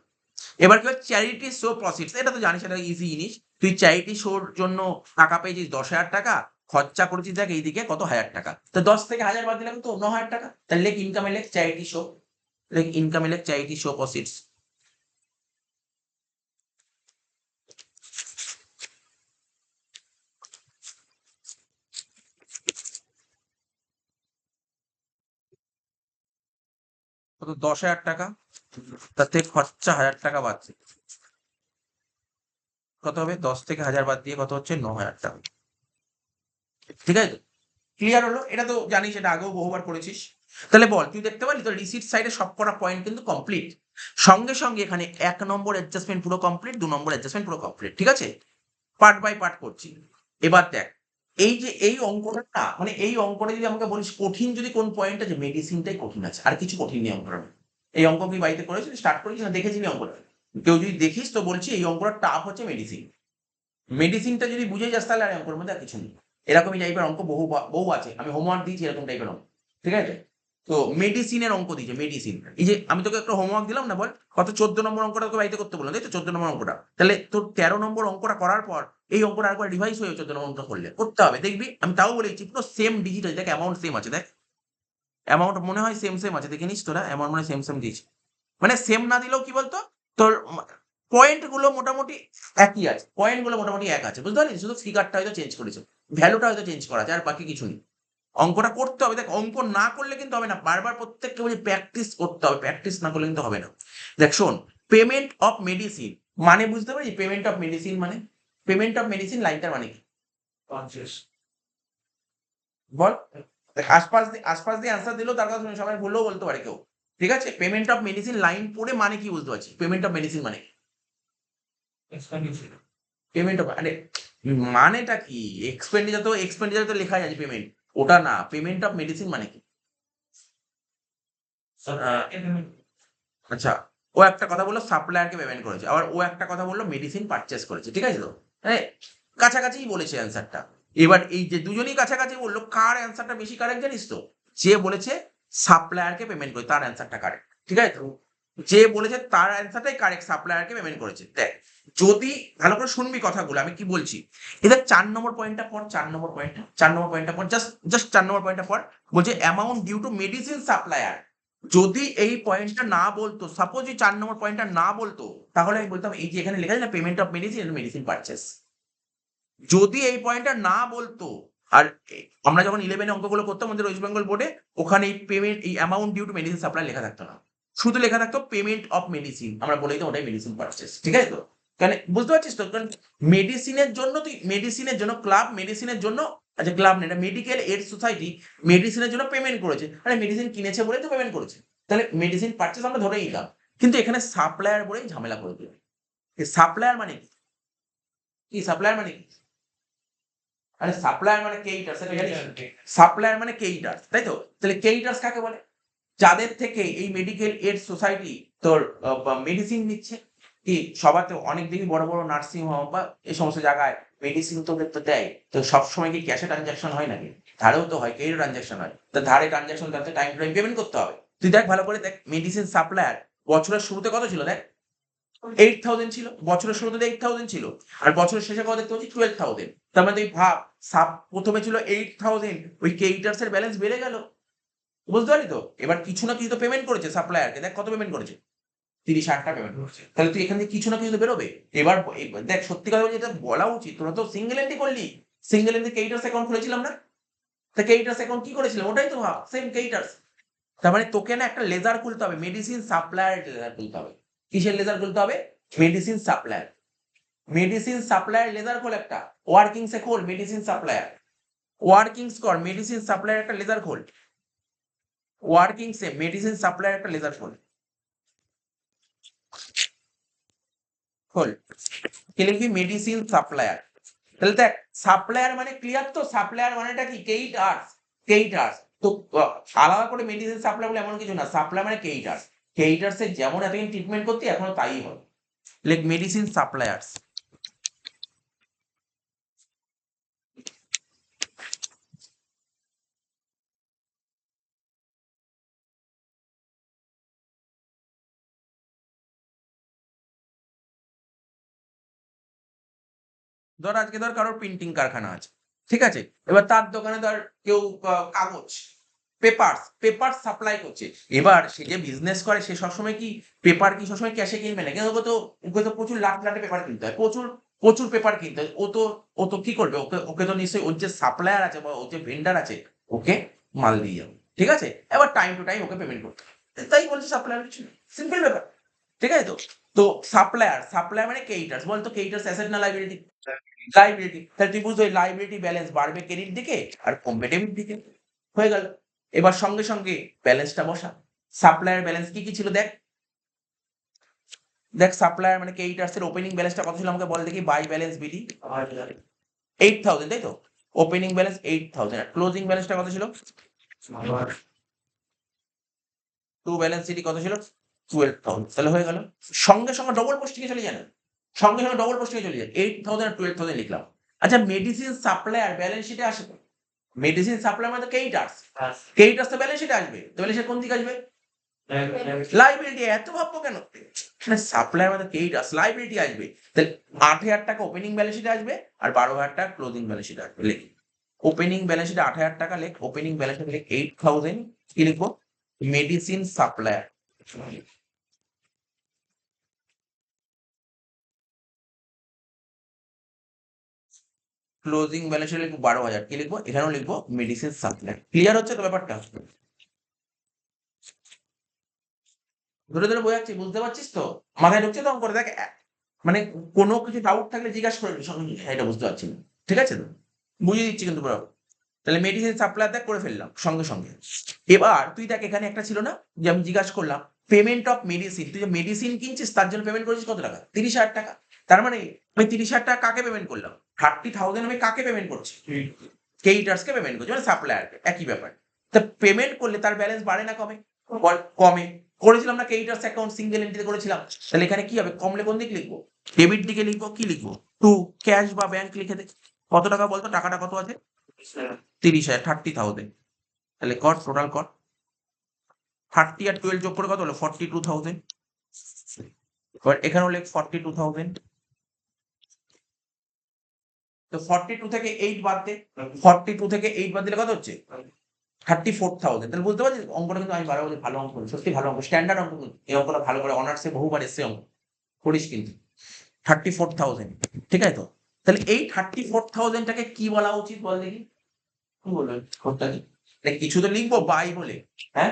S1: এবার কি হচ্ছে? Charity show proceeds. এটা তো জানিস, এটা ইজি জিনিস। তুই চ্যারিটি শোর জন্য টাকা পেয়েছিস 10,000 টাকা, খরচা করেছিস দেখ এইদিকে কত 1,000 টাকা। তো 10 থেকে 1,000 বাদ দিলে তো 9,000 টাকা। তাহলে লেখ ইনকামে লেখ চ্যারিটি শো, লেখ ইনকামে লেখ চ্যারিটি শো প্রসিডস। কত? 10,000 টাকা। তার থেকে খরচা 1,000 টাকা বাড়ছে। কত হবে? 10 থেকে 1,000 বাদ দিয়ে কত হচ্ছে? 9,000 টাকা। ঠিক আছে? ক্লিয়ার হলো? এটা তো জানিস, এটা আগেও বহুবার করেছিস। তাহলে বল, তুই দেখতে পারলি তো রিসিট সাইডে সবকটা পয়েন্ট কিন্তু কমপ্লিট। সঙ্গে সঙ্গে এখানে 1 নম্বর অ্যাডজাস্টমেন্ট পুরো কমপ্লিট, 2 নম্বর অ্যাডজাস্টমেন্ট পুরো কমপ্লিট। ঠিক আছে? পার্ট বাই পার্ট করছি। এবার দেখ, এই যে এই অঙ্কটা না, মানে এই অঙ্কটা যদি আমাকে বলিস কঠিন যদি কোন পয়েন্ট আছে, মেডিসিনটাই কঠিন আছে, আর কিছু কঠিন নেই অঙ্কটা। এই অঙ্ক কি বাড়িতে করেছিস, স্টার্ট করেছিস না দেখেছিস অঙ্কটা? কেউ যদি দেখিস তো বলছি এই অঙ্কটা টাফ হচ্ছে মেডিসিন। মেডিসিনটা যদি বুঝে যাস তাহলে আর অঙ্কের মধ্যে আর কিছু নেই। এরকমই টাইপের অঙ্ক বহু আছে, আমি হোমওয়ার্ক দিয়েছি এরকম টাইপের অঙ্ক। ঠিক আছে? তো মেডিসিনের অঙ্ক দিয়েছে, মেডিসিন। এই যে আমি তোকে একটা হোমওয়ার্ক দিলাম না, বল কত? 14 নম্বর অঙ্কটা তোকে বাড়িতে করতে বললাম, তাই তো? 14 নম্বর অঙ্কটা। তাহলে তোর 13 নম্বর অঙ্কটা করার পর এই অঙ্কটা আরেকবার রিভাইজ হয়ে 14 নম্বর অঙ্কটা করলে করতে হবে, দেখবি। আমি তাও বলেছি পুরো সেম ডিজিট আছে, দেখ অ্যামাউন্ট সেম আছে, দেখ অ্যামাউন্ট মনে হয় সেম আছে, দেখে নিস তোরা, অ্যামাউন্ট মানে সেম দিয়েছে। মানে সেম না দিলেও কি বলতো, তোর পয়েন্ট গুলো মোটামুটি একই আছে, পয়েন্ট গুলো মোটামুটি এক আছে, বুঝতে পারলি? শুধু ফিগারটা হয়তো চেঞ্জ করেছে, ভ্যালুটা হয়তো চেঞ্জ করা আছে, আর বাকি কিছু নেই। অঙ্কটা করতে হবে। দেখ অঙ্ক না করলে কিন্তু হবে না, বারবার প্রত্যেকটা বলি প্র্যাকটিস করতে হবে, প্র্যাকটিস না করলে কিন্তু হবে না। দেখ শোন, পেমেন্ট অফ মেডিসিন মানে বুঝতে পারি, পেমেন্ট অফ মেডিসিন মানে, পেমেন্ট অফ মেডিসিন লাইনটার মানে কি?
S2: 50
S1: বল। দেখ আশপাশ দিয়ে আনসার দিলেও তার কথা শুনে সবাই ভুললেও বলতে পারে কেউ। ঠিক আছে? পেমেন্ট অফ মেডিসিন লাইন পড়ে মানে কি বুঝতে পারছি? পেমেন্ট অফ মেডিসিন মানে
S2: expenditure
S1: পেমেন্ট অফ, আরে মানেটা কি? এক্সপেন্ডিচার তো লেখাই আছে পেমেন্ট, ওটা না। পেমেন্ট অফ মেডিসিন মানে কি? আচ্ছা, ও একটা কথা বললো সাপ্লায়ারকে পেমেন্ট করেছে, আবার ও একটা কথা বললো মেডিসিন পারচেস করেছে। ঠিক আছে তো? মানে কাছাকাছিই বলেছে অ্যান্সারটা। এবার এই যে দুজনেই কাছাকাছি বললো, কার অ্যান্সারটা বেশি কারেক্ট জানিস তো? যে বলেছে সাপ্লায়ারকে পেমেন্ট করে তার অ্যান্সারটা কারেক্ট। ঠিক আছে তো? যে বলেছে তার অ্যান্সারটাই কারেক্ট, সাপ্লায়ারকে পেমেন্ট করেছে। দেখ, যদি ভালো করে শুনবি কথাগুলো আমি কি বলছি, এদের 4 নম্বর পয়েন্টটা পর, 4 নম্বর পয়েন্টটা, 4 নম্বর পয়েন্টটা পর, জাস্ট 4 নম্বর পয়েন্টটা পর। বলছে amount due to medicine supplier. যদি এই পয়েন্টটা না বলতো, সাপোজ এই 4 নম্বর পয়েন্টটা না বলতো, তাহলে আমি বলতাম এই যে এখানে লেখা আছে না payment of medicine, medicine purchase. যদি এই পয়েন্টটা না বলতো, আর আমরা যখন 11 অঙ্কগুলো করতাম আমাদের ওয়েস্ট বেঙ্গল বোর্ডে, ওখানে এই পেমেন্ট, এই amount due to medicine supply লেখা থাকতো না, শুধু লেখা থাকতো পেমেন্ট অফ মেডিসিন। আমরা বলেই তো ওটাই মেডিসিন পারচেস। ঠিক আছে তো? কারণ বুঝতে পারছিস তো, কারণ মেডিসিনের জন্য তুই, মেডিসিনের জন্য ক্লাব, মেডিসিনের জন্য, আচ্ছা ক্লাব না, এটা মেডিকেল এড সোসাইটি মেডিসিনের জন্য পেমেন্ট করেছে, আরে মেডিসিন কিনেছে বলেই তো পেমেন্ট করেছে, তাহলে মেডিসিন পারচেস আমরা ধরেই নিলাম। কিন্তু এখানে সাপ্লায়ার বলেই ঝামেলা করে দিল। সাপ্লায়ার মানে কি? সাপ্লায়ার মানে কি? আরে সাপ্লায়ার মানে কেইটার, সেটা জানিস? সাপ্লায়ার মানে কেইটার, তাই তো? তাহলে কেইটার্স কাকে বলে? যাদের থেকে এই মেডিকেল এড সোসাইটি তোর মেডিসিন নিচ্ছে। কি সবার তো অনেক দেখি বড় বড় নার্সিং হোম বা এই সমস্ত জায়গায় মেডিসিন তোদের তো দেয়, তো সবসময় কি ক্যাশে ট্রানজাকশন হয় নাকি? ধারেও তো হয়, ক্রেডিট ট্রানজাকশন হয়। তো ধারে ট্রানজাকশন করতে টাইম টু টাইম পেমেন্ট করতে হবে। তুই দেখ ভালো করে, দেখ মেডিসিন সাপ্লায়ার বছরের শুরুতে কত ছিল দেখ, 8,000 ছিল, বছরের শুরুতে 8,000 ছিল, আর বছরের শেষে কত দেখতে পাচ্ছি 12,000। তার মানে তুই ভাব, প্রথমে ছিল 8,000, ওই কেইটার্স এর ব্যালেন্স বেড়ে গেল, বুঝতে পারলি তো? এবার কিছু না কিছু তো পেমেন্ট করেছে সাপ্লায়ারকে, দেখ কত পেমেন্ট করেছে, 30,000 টাকা পেমেন্ট করেছে। তাহলে তুই এখান থেকে কিছু না কিছু তো বেরোবে। এবার দেখ, সত্যি কথা বলছি, এটা বলা উচিত, তোরা তো সিঙ্গেল এন্ট্রি করলি, সিঙ্গেল এন্ট্রি কেইটার্স অ্যাকাউন্ট খুলেছিলাম না, তা কেইটার্স অ্যাকাউন্ট কি করেছিলাম, ওটাই তো ভাব, সেম কেইটার্স। তার মানে তোকে না একটা লেজার খুলতে হবে, মেডিসিন সাপ্লায়ার লেজার খুলতে হবে। কিসের লেজার খুলতে হবে? Medicine supplier. Medicine supplier ledger খোল একটা, ওয়ার্কিংস এ খোল মেডিসিন সাপ্লায়ার, ওয়ার্কিংস কর মেডিসিন সাপ্লায়ার একটা লেজার খোল, ওয়ার্কিংস এ মেডিসিন সাপ্লায়ার একটা লেজার খোল, খোল। কি লিখবি? Medicine supplier. তাহলে দেখ, সাপ্লায়ার মানে ক্লিয়ার তো, সাপ্লায়ার মানেটা কি? কেইটার্স, কেইটার্স। তো আলাদা করে মেডিসিন সাপ্লাই বলে এমন কিছু না, সাপ্লাই মানে কেইটার্স। কেইটার্স এর যেমন এতদিন ট্রিটমেন্ট করতে, এখনো তাই হবে। Like medicine suppliers. ধর আজকে ধর কারোর প্রিন্টিং কারখানা আছে, ঠিক আছে, এবার তার দোকানে ধর কেউ কাগজ, পেপার সাপ্লাই করছে। এবার সে যে বিজনেস করে, সে সবসময় কি পেপার কি সবসময় ক্যাশে কিনবে না? কিন্তু ওকে তো প্রচুর লাখ লাখ পেপার কিনতে হয়, প্রচুর প্রচুর পেপার কিনতে হয়। ও তো কি করবে? ওকে ওকে তো নিশ্চয়ই ওর যে সাপ্লায়ার আছে বা ওর যে ভেন্ডার আছে, ওকে মাল দিয়ে যাবে, ঠিক আছে? এবার time to time okay payment করতে হবে। তাই বলছে সাপ্লায়ার, কিছু সিম্পল ব্যাপার, ঠিক আছে তো? তো সাপ্লায়ার মানে কেইটার্স। বলতো কেইটার্স অ্যাসেট না লাইবিলিটি? লাইবিলিটি। তাহলে তুই বুঝতো, লাইবিলিটি ব্যালেন্স বাড়বে ক্রেডিট দিকে আর কমবে ডেবিট দিকে, হয়ে গেল। এবার সঙ্গে সঙ্গে ব্যালেন্সটা বসা। সাপ্লায়ার ব্যালেন্স কি কি ছিল দেখ, দেখ সাপ্লায়ার মানে কেইটার্স এর ওপেনিং ব্যালেন্সটা কত ছিল আমাকে বল দেখি, বাই ব্যালেন্স বিডি 8,000, তাই তো? ওপেনিং ব্যালেন্স 8,000, আর ক্লোজিং ব্যালেন্সটা কত ছিল? টু ব্যালেন্স সিটি কত ছিল? 12,000। তাহলে হয়ে গেল। সঙ্গে সঙ্গে ডবল পোস্টিং এ চলে যায় না, সঙ্গে সঙ্গে ডবল পোস্টিং এ চলে যায়। 8,000 আর 12,000 লিখলাম। আচ্ছা, মেডিসিন সাপ্লায়ার ব্যালেন্স শিটে আসে তো? মেডিসিন সাপ্লায়ার মানে কেইটার্স, কেইটার্স তো ব্যালেন্স শিটে আসবে, তো ব্যালেন্স শিট কোন দিকে আসবে? লাইবিলিটি। এত ভাববো কেন? মানে সাপ্লায়ার মানে কেইটার্স, লাইবিলিটি আসবে। তাহলে 8,000 টাকা ওপেনিং ব্যালেন্স শিটে আসবে, আর 12,000 টাকা ক্লোজিং ব্যালেন্স শিটে আসবে। লিখ, ওপেনিং ব্যালেন্স শিটে 8,000 টাকা লেখ, ওপেনিং ব্যালেন্স শিটে লেখ 8,000। কি লিখবো? Medicine supplier. ক্লোজিং ব্যালেন্স লিখবো 12,000। কি লিখবো? এখানেও লিখবো মেডিসিন সাপ্লায়ার। ক্লিয়ার হচ্ছে তো ব্যাপারটা? ধরে ধরে বোঝাচ্ছি, বুঝতে পারছিস তো? মাথায় ঢুকছে তো অঙ্ক করে? দেখ, মানে কোনো কিছু ডাউট থাকলে জিজ্ঞাসা করে নিবি সঙ্গে সঙ্গে, এটা বুঝতে পারছি না, ঠিক আছে তো? বুঝিয়ে দিচ্ছি কিন্তু পুরো। তাহলে মেডিসিন সাপ্লায়ার দেখ করে ফেললাম সঙ্গে সঙ্গে। এবার তুই দেখ, এখানে একটা ছিল না যে আমি জিজ্ঞাসা করলাম পেমেন্ট অফ মেডিসিন, তুই যে মেডিসিন কিনছিস তার জন্য পেমেন্ট করেছিস কত টাকা? 30,000 টাকা। তার মানে আমি 30,000 টাকা কাকে পেমেন্ট করলাম? 30,000 আমি কাকে পেমেন্ট করছি? কেইটার্সকে পেমেন্ট করছি, মানে সাপ্লায়ারকে, একই ব্যাপার। তা পেমেন্ট করলে তার ব্যালেন্স বাড়ে না কমে? বল, কমে। করেছিলাম না কেইটার্স অ্যাকাউন্ট সিঙ্গেল এন্ট্রিতে করেছিলাম। তাহলে এখানে কি হবে? কমলে কোন দিকে লিখবো? ডেবিট দিকে লিখবো। কি লিখবো? টু ক্যাশ বা ব্যাংক লিখে দে। কত টাকা বলতো? টাকাটা কত আছে? 30,000, 30,000। তাহলে কর, টোটাল কর। 30 আর 12 যোগ করে কত হলো? 42,000। এবার এখানেও লেখ 42,000। তো 42 থেকে 8 বাদ দে, 42 থেকে 8 বাদ দিলে কত হচ্ছে? 34,000। তাহলে বুঝতে পারছিস অঙ্কটা কিন্তু আমি বারবার বলি, ভালো অঙ্ক করি, সত্যি ভালো অঙ্ক, স্ট্যান্ডার্ড অঙ্ক কিন্তু। এই অঙ্কটা ভালো করে অনার্সে বহুবার এসছে অঙ্ক, করিস কিন্তু। 34,000, ঠিক আছে তো? তাহলে এই 34,000 টাকে কি বলা উচিত বল দেখি? কি বলবে কোনটা কি? কিছু তো লিখবো বাই বলে, হ্যাঁ?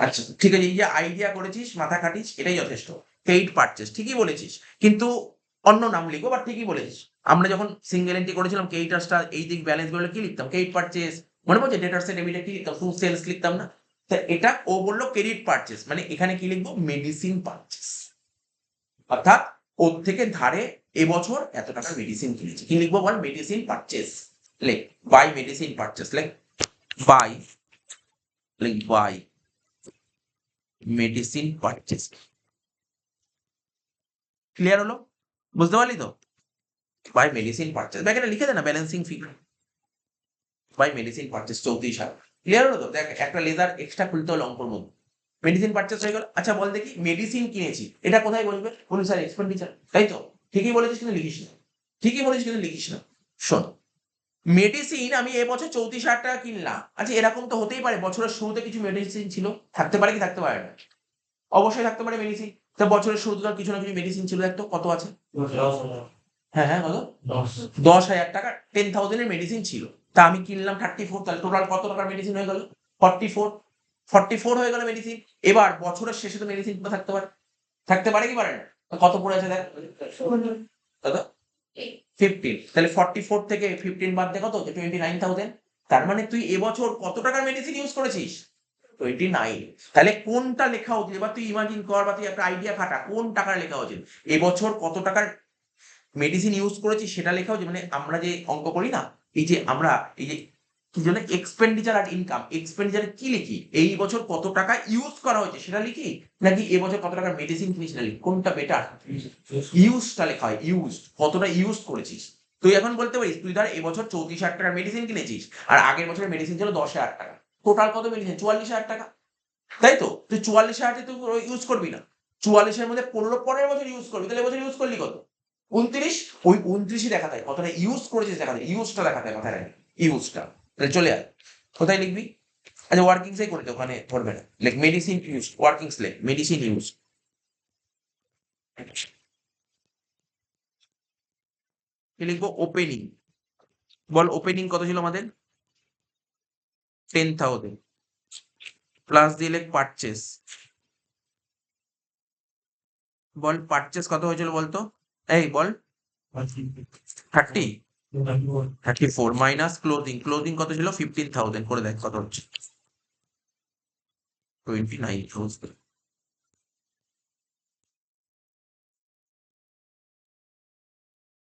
S1: আচ্ছা ঠিক আছে, এই যে আইডিয়া করেছিস, মাথা খাটিস, এটাই যথেষ্ট। পেইড পারচেস ঠিকই বলেছিস, কিন্তু অন্য নাম লিখবো, বাট ঠিকই বলেছিস। আমরা যখন সিঙ্গেল এন্ট্রি করেছিলাম কেইটার্সটা, এই দিক ব্যালেন্স গুলো কি লিখতাম? Paid purchase. মনে পড়ছে? ডেটার্সে ডেবিটে কি লিখতাম? টু সেলস লিখতাম না? তা এটা ও বললো ক্রেডিট পারচেস, মানে এখানে কি লিখবো? Medicine purchase. অর্থাৎ ওর থেকে ধারে এবছর এত টাকার মেডিসিন কিনেছি। কি লিখবো বল? Medicine purchase. লেখ বাই মেডিসিন পারচেস, লেখ বাই, লেখ বাই মেডিসিন পারচেস। ক্লিয়ার হলো? বুঝতে পারলি তো? বাই মেডিসিন পারচেস, ব্যাকেটে লিখে দে না, balancing fee by medicine purchase 34,000। Clear হলো তো? দেখ, একটা লেজার এক্সট্রা খুলতে হলো অঙ্কর মধ্যে, মেডিসিন পারচেস হয়ে গেল। আচ্ছা বল দেখি মেডিসিন কিনেছি, এটা কোথায় বলবে? বলবি স্যার এক্সপেন্ডিচার, তাই তো? ঠিকই বলেছিস কিন্তু লিখিস না, ঠিকই বলেছিস কিন্তু লিখিস না। শোন, মেডিসিন আমি এবছর 34,000 টাকা কিনলাম। আচ্ছা এরকম তো হতেই পারে বছরের শুরুতে কিছু মেডিসিন ছিল, থাকতে পারে কি থাকতে পারে না? অবশ্যই থাকতে পারে মেডিসিন। তা বছরের শুরুতে ধর কিছু না কিছু মেডিসিন ছিল, দেখতো কত আছে। হ্যাঁ হ্যাঁ কত? 10,000 টাকা, 10,000 এর মেডিসিন ছিল। তা আমি কিনলাম 34, তাহলে টোটাল কত টাকার মেডিসিন হয়ে গেল? 44, 44 হয়ে গেল মেডিসিন। এবার বছরের শেষে তো মেডিসিন থাকতে পারে, থাকতে পারে কি পারে না? তো কত পড়ে আছে দেখ দাদা, 15। তাহলে 44 থেকে 15 বাদ দিয়ে কত হচ্ছে? 29,000। তার মানে তুই এবছর কত টাকার মেডিসিন ইউজ করেছিস? 29। তাহলে কোনটা লেখা উচিত? এবার তুই ইমাজিন কর বা তুই একটা আইডিয়া খাটা, কোন টাকার লেখা উচিত? এবছর কত টাকার মেডিসিন ইউজ করেছি সেটা লেখা উচিত। মানে আমরা যে অঙ্ক করি না, এই যে আমরা এই যে কি জন্য এক্সপেন্ডিচার আর ইনকাম, এক্সপেন্ডিচারে কি লিখি? এই বছর কত টাকা ইউজ করা হয়েছে সেটা লিখি, নাকি এবছর কত টাকার মেডিসিন কিনি সেটা লিখি? কোনটা বেটার? ইউজটা লেখা হয়, ইউজ, কতটা ইউজ করেছিস। তুই এখন বলতে পারিস তুই ধর এবছর 34,000 টাকার মেডিসিন কিনেছিস, আর আগের বছরের মেডিসিন ছিল 10,000 টাকা, টোটাল কত মেডিসিন? 44,000 টাকা, তাই তো? তুই 44,000 তুই ইউজ করবি না, 44-এর মধ্যে 15 পরের বছর ইউজ করবি, তাহলে এবছর ইউজ করলি কত? 29। ওই 29ই দেখাতে হয়, কতটা ইউজ করেছিস দেখাতে হয়, ইউজটা দেখাতে হয়, মাথায় রাখবি ইউজটা। তাহলে চলে আয়, কোথায় লিখবি? আচ্ছা ওয়ার্কিংসে করে দে, ওখানে ধরবে না, লেখ মেডিসিন ইউজ, ওয়ার্কিংস লেখ মেডিসিন ইউজ। কি লিখবো? ওপেনিং। বল ওপেনিং কত ছিল আমাদের? 10,000, প্লাস দিয়ে লেখ পারচেস। বল পারচেস কত হয়েছিল বলতো, এই বল। 30, 34 মাইনাস ক্লোদিং, ক্লোদিং কত ছিল? 15,000, করে দেখ কত হচ্ছে? 29,000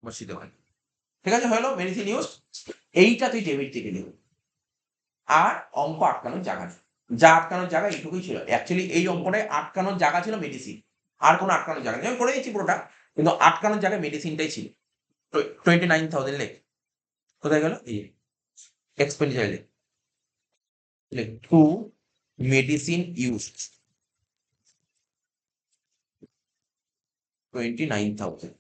S1: বসিয়ে দেওয়া। ঠিক আছে, হলো মেডিসিন ইউজ। এইটা তুই ডেবিট থেকে দিবি। আর অঙ্ক আটকানোর জায়গা নেই, যা আটকানোর জায়গা এইটুকুই ছিল। অ্যাকচুয়ালি এই অঙ্কটায় আটকানোর জায়গা ছিল মেডিসিন, আর কোনো আটকানোর জায়গা নেই। আমি করে দিচ্ছি পুরোটা, কিন্তু আটকানোর জায়গায় মেডিসিনটাই ছিল। 29,000 লেখ, কোথায় গেল? এই এক্সপেন্ডিচার লেখ, লেখ টু মেডিসিন ইউজ 29,000।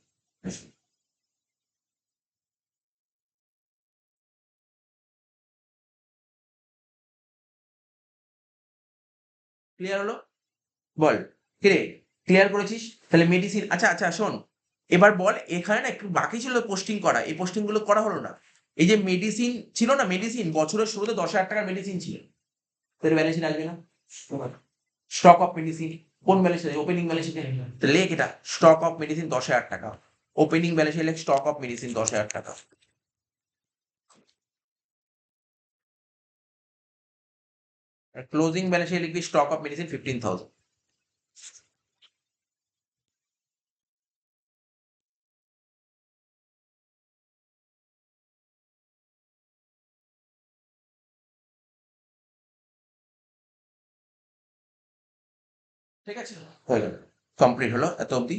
S1: ক্লিয়ার হলো? বল, কিরে ক্লিয়ার করেছিস? তাহলে মেডিসিন, আচ্ছা আচ্ছা শোন, এবার বল এখানে না একটু বাকি ছিল পোস্টিং করা, এই পোস্টিং গুলো করা হলো না। এই যে মেডিসিন ছিল না, মেডিসিন বছরের শুরুতে 10,000 টাকার মেডিসিন ছিল, তোর ব্যালেন্সে আসবে না? স্টক অফ মেডিসিন কোন ব্যালেন্সে? ওপেনিং ব্যালেন্সে লেখ এটা, স্টক অফ মেডিসিন 10,000 টাকা। ওপেনিং ব্যালেন্সে লেখ স্টক অফ মেডিসিন 10,000 টাকা। আর ক্লোজিং ব্যালেন্সে লিখবি স্টক অফ মেডিসিন 15,000। ঠিক আছে, হয়ে গেল, কমপ্লিট হলো এত অবধি।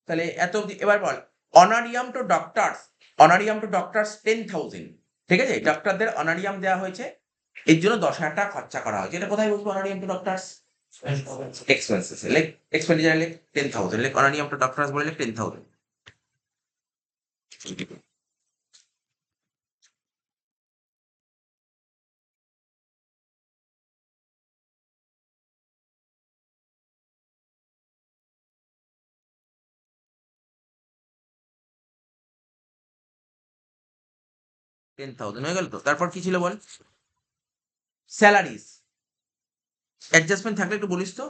S1: তাহলে এত অবধি এবার বল, honorarium to doctors, honorarium to doctors 10,000। ঠিক আছে, ডক্টরদের অনারিয়াম দেওয়া হয়েছে, এর জন্য 10,000 টাকা খরচা করা হয়েছে। এটা কোথায় বলবো? অনারিয়াম টু ডক্টরস এক্সপেন্সেস লেখ, এক্সপেন্ডিচার লেখ 10,000, লেখ অনারিয়াম টু ডক্টরস বলে লেখ 10,000। 10,000 হয়ে গেল তো। তারপর কি ছিল বল? স্যালারিজ, অ্যাডজাস্টমেন্ট থাকলে একটু বলিস তো।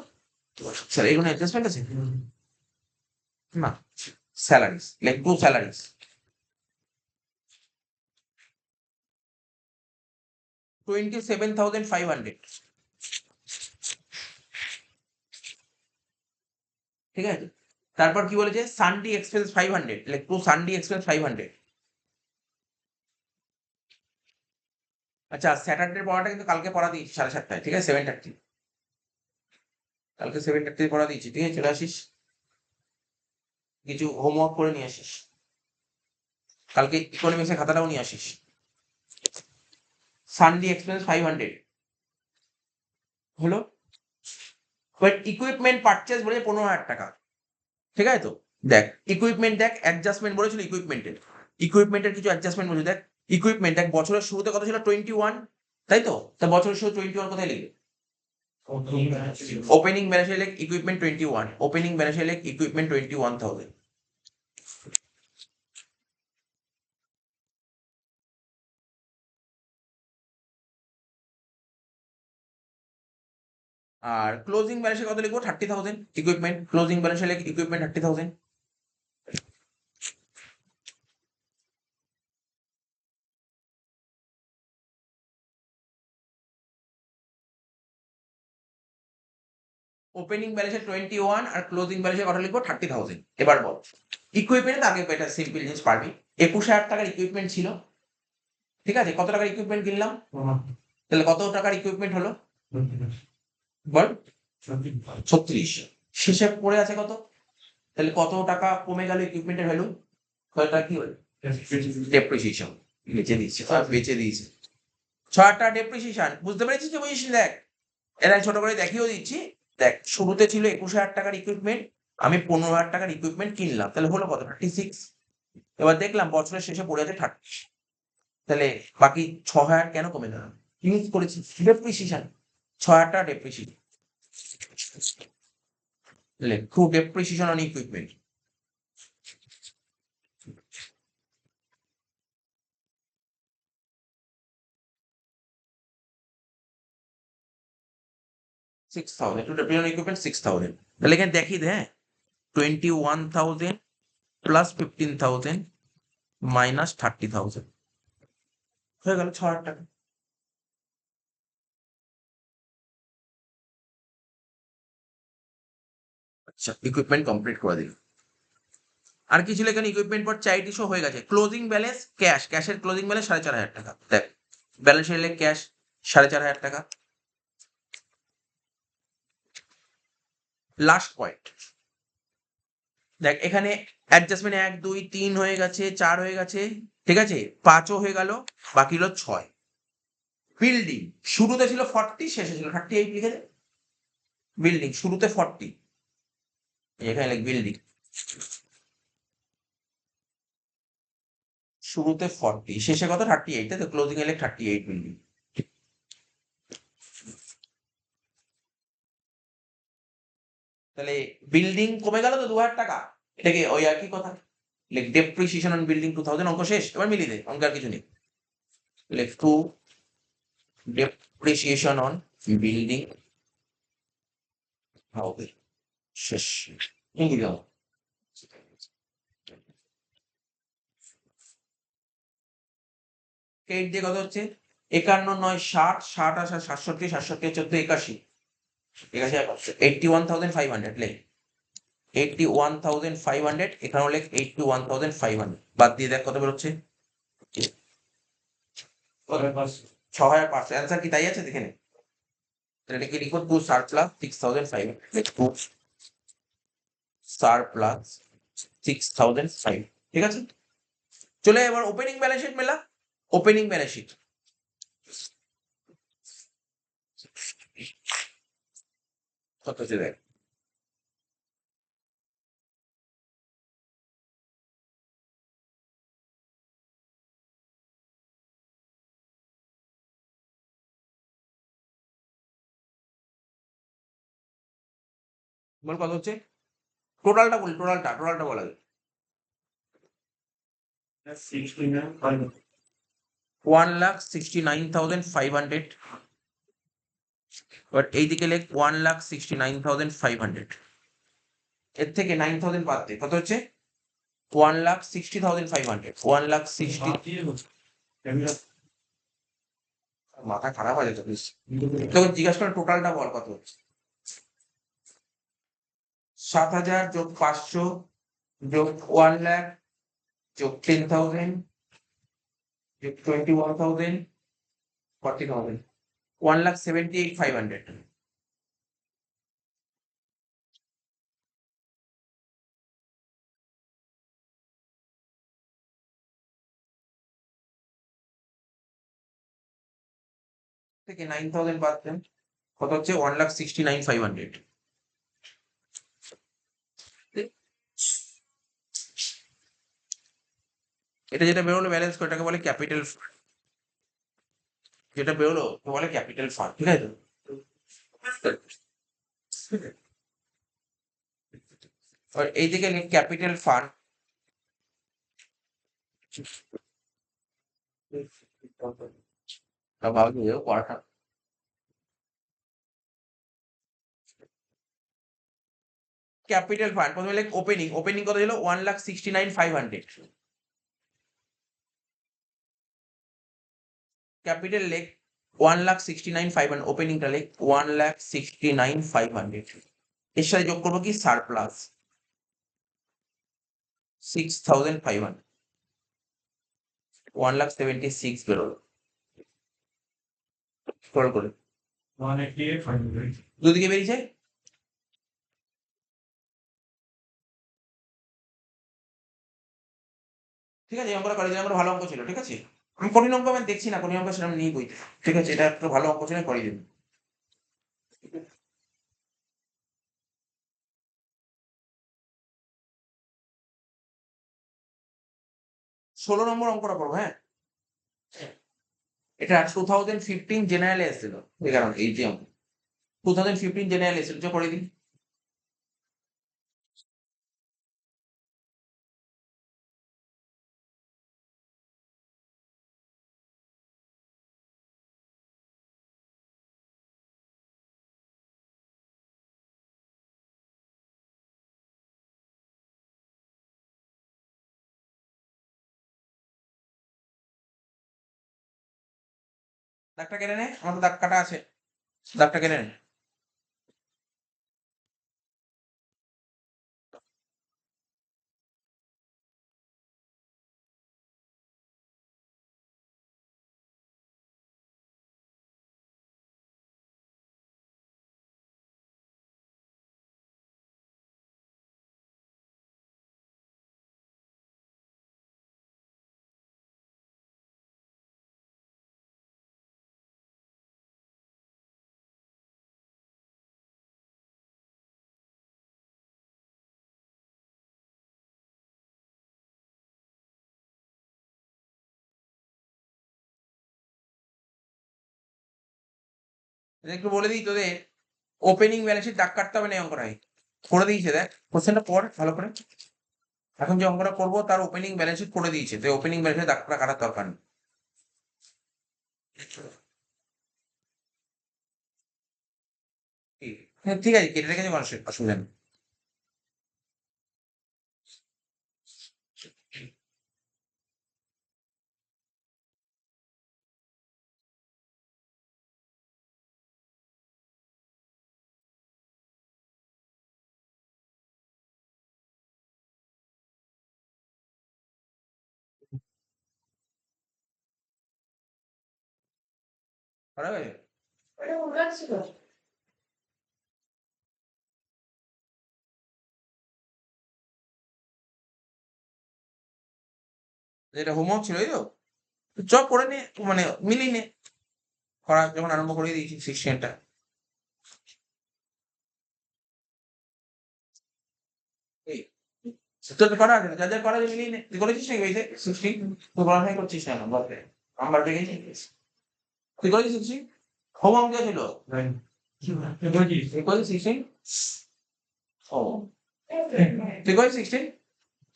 S1: স্যার এগুলো অ্যাডজাস্টমেন্ট আছে না? স্যালারিজ লেখ টু স্যালারিজ, 27,500। ঠিক আছে, তারপর কি বলেছে? সানডে এক্সপেন্স 500, লেখ টু সানডে এক্সপেন্স 500। আচ্ছা স্যাটারডে পড়াটা কিন্তু কালকে পড়া দিয়েছি 7:30টায়, ঠিক আছে? 7:30, কালকে 7:30 পড়া দিয়েছি, ঠিক আছে? চলে আসিস, কিছু হোমওয়ার্ক করে নিয়ে আসিস, কালকে ইকোনমিক্সের খাতাটাও নিয়ে আসিস। সানডে এক্সপেন্স 500, হলো। বাট ইকুইপমেন্ট পারচেজ বলে 15,000 টাকা, ঠিক আছে তো? দেখ ইকুইপমেন্ট, দেখ অ্যাডজাস্টমেন্ট বলেছিল ইকুইপমেন্টের, ইকুইপমেন্টের কিছু অ্যাডজাস্টমেন্ট বলেছিল। দেখ ইকুইপমেন্ট, দেখ বছরের শুরুতে কত ছিল 21, তাই তো? তা বছরের শুরু 21 কোথায় লিখবে? ওপেনিং ব্যালেন্সে লেখ ইকুইপমেন্ট 21, ওপেনিং ব্যালেন্সে লেখ ইকুইপমেন্ট 21,000। আর ক্লোজিং ব্যালেন্সে কত লিখবো? 30,000 ইকুইপমেন্ট, ক্লোজিং ব্যালেন্সে লেখ ইকুইপমেন্ট 30,000। ওপেনিং ব্যালেন্সে 21 আর ক্লোজিং ব্যালেন্সে কত লিখবো? 30,000। এবার বল ইকুইপমেন্ট আগে এটা সিম্পল জিনিস পারবি। 21,000 টাকার ইকুইপমেন্ট ছিল, ঠিক আছে? কত টাকার ইকুইপমেন্ট কিনলাম? তাহলে কত টাকার ইকুইপমেন্ট হলো বল? 36। শেষে পড়ে আছে কত? তাহলে কত টাকা কমে গেল ইকুইপমেন্টের ভ্যালু? কত টাকা কি হলো? ডেপ্রিসিয়েশন। বেঁচে দিয়েছে, বেঁচে দিয়েছে 6,000 টাকা ডেপ্রিসিয়েশন। বুঝতে পেরেছিস কি বুঝিস? দেখ এরা ছোট করে দেখিয়েও দিচ্ছি। দেখ শুরুতে ছিল 21,000 টাকার ইকুইপমেন্ট, আমি 15,000 টাকার ইকুইপমেন্ট কিনলাম, তাহলে হলো কত? 36। এবার দেখলাম বছরের শেষে পড়ে আছে 30, তাহলে বাকি 6,000 কেন কমে গেল? ইউজ করেছি ডেপ্রিসিয়েশন, 6,000 টাকা depreciation. To depreciation on equipment. $6,000 to depreciation equipment 6,000। তাহলে এখানে দেখি দে, হ্যাঁ 21,000 প্লাস 15,000 মাইনাস 30,000 হয়ে গেল 6,000 টাকা। আচ্ছা ইকুইপমেন্ট কমপ্লিট করে দিল। আর কি ছিল এখানে? ইকুইপমেন্ট পর চ্যারিটি শো হয়ে গেছে। ক্লোজিং ব্যালেন্স ক্যাশ, ক্যাশের ক্লোজিং ব্যালেন্স 4,500 টাকা। দেখ ব্যালেন্স এলে ক্যাশ 4,500 টাকা। লাস্ট পয়েন্ট, দেখ এখানে অ্যাডজাস্টমেন্ট 1 2 3 হয়ে গেছে, 4 হয়ে গেছে, ঠিক আছে, 5ও হয়ে গেল, বাকি হলো 6। বিল্ডিং শুরুতে ছিল 40, শেষে ছিল 38, লিখে দে। বিল্ডিং শুরুতে 40, এখানে লিখ বিল্ডিং শুরুতে 40, শেষে কত? 38, তাই তো? ক্লোজিং এলে 38 বিল্ডিং। তাহলে বিল্ডিং কমে গেল তো 2,000 টাকা, এটাকে ওই একই কথা। লেখ ডেপ্রিসিয়েশন অন বিল্ডিং 2,000, অঙ্ক শেষ। এবার মিলিয়ে দে, অঙ্ক আর কিছু নেই। লেখ টু ডেপ্রিসিয়েশন অন বিল্ডিং হবে শেষ, মিলিয়ে দাও। এইট দিয়ে কত হচ্ছে? 51 9 60, 60 আর 67, 67 14 81, 81,500 লেখ 81,500। এখানেও লেখ 81,500। বাদ দিয়ে দেখ কত বেরোচ্ছে? 6,500। অ্যান্সার কি তাই আছে? দেখে নে। তাহলে কি লিখবো? টু সারপ্লাস 6,500, টু সারপ্লাস 6,500, ঠিক আছে? চলে এবার ওপেনিং ব্যালেন্স শিট মেলা। ওপেনিং ব্যালেন্স শিট কত হচ্ছে দেখ। বল কত হচ্ছে? টোটালটা বল, টোটালটা বলা যায়। 1,69,500। বাট এইদিকে লেখ 1,69,500। এর থেকে 9,000 বাদ দে, কত হচ্ছে? 1,60,500। 1,60,000। মাথা খারাপ হয়ে যাচ্ছে তোকে জিজ্ঞাসা করে টোটালটা বল কত হচ্ছে? 7,000 যোগ 500 যোগ 1,00,000 যোগ 10,000 যোগ 21,000, 40,000, 1,78,500। থেকে 9,000 বাদ দেন, কত হচ্ছে 1,69,500। এটা যেটা বেরোলো ব্যালেন্স এটাকে বলে ক্যাপিটাল, যেটা বেরোলো ওকে বলে ক্যাপিটাল ফান্ড, ঠিক আছে তো? আর এইদিকে ক্যাপিটাল ফান্ড, পড়াটা ক্যাপিটাল ফান্ড প্রথমে লেখ ওপেনিং, ওপেনিং কত ছিল 1,69,500। ক্যাপিটাল লেখ 1,69,500, ওপেনিংটা লেখ 1,69,500। এর সাথে যোগ করবো কি সারপ্লাস 6,500, 1,76,000 বেরোলো। স্ক্রল করে
S2: 188,500
S1: দুদিকে বেরিয়েছে। ঠিক আছে, এই অঙ্কটা করে দিলাম, আমরা ভালো অঙ্ক ছিল, ঠিক আছে। আমি কঠিন অঙ্ক আমি দেখছি না, কঠিন অঙ্ক সেরকম নেই বইতে, ঠিক আছে, এটা একটু ভালো অঙ্ক ছিল, করে দিন। 16 নম্বর অঙ্কটা করবো, হ্যাঁ। এটা 2015 জেনারেলে এসেছিল, এই কারণে এই যে অঙ্ক 2015 জেনারেল এসেছিল, যে করে দিন। দাগটা কেটে নে, আমার তো দাগ কাটা আছে, দাগটা কেটে নে। একটু বলে দিই তোদের, ওপেনিং ব্যালেন্সের দাগ কাটতে হবে না এই অঙ্কটাই, করে দিয়েছে, দেখ কোশ্চেনটা পড় ভালো করে। এখন যে অঙ্কটা করবো তার ওপেনিং ব্যালেন্স শিট করে দিয়েছে, তো ওপেনিং ব্যালেন্সের দাগটা কাটার দরকার নেই। হ্যাঁ ঠিক আছে, কেটে রেখেছে, কোনো অসুবিধা নেই। করা গেছে? এটা হোমওয়ার্ক ছিল এই তো, চ করে নে, মানে মিলিয়ে নে, করা যখন আরম্ভ করে দিয়েছি 16টা। এই তোর তো করা আছে, যা যা করা আছে মিলিয়ে নে, তুই করেছিস নাকি ওইতে 16? তুই পড়াশোনা করছিস না বলতে, নাম্বার পেয়েছিস, তুই করেছিস 16? হোমওয়ার্ক দেওয়া ছিল, তুই করেছিস 16? ও তুই করেছিস 16?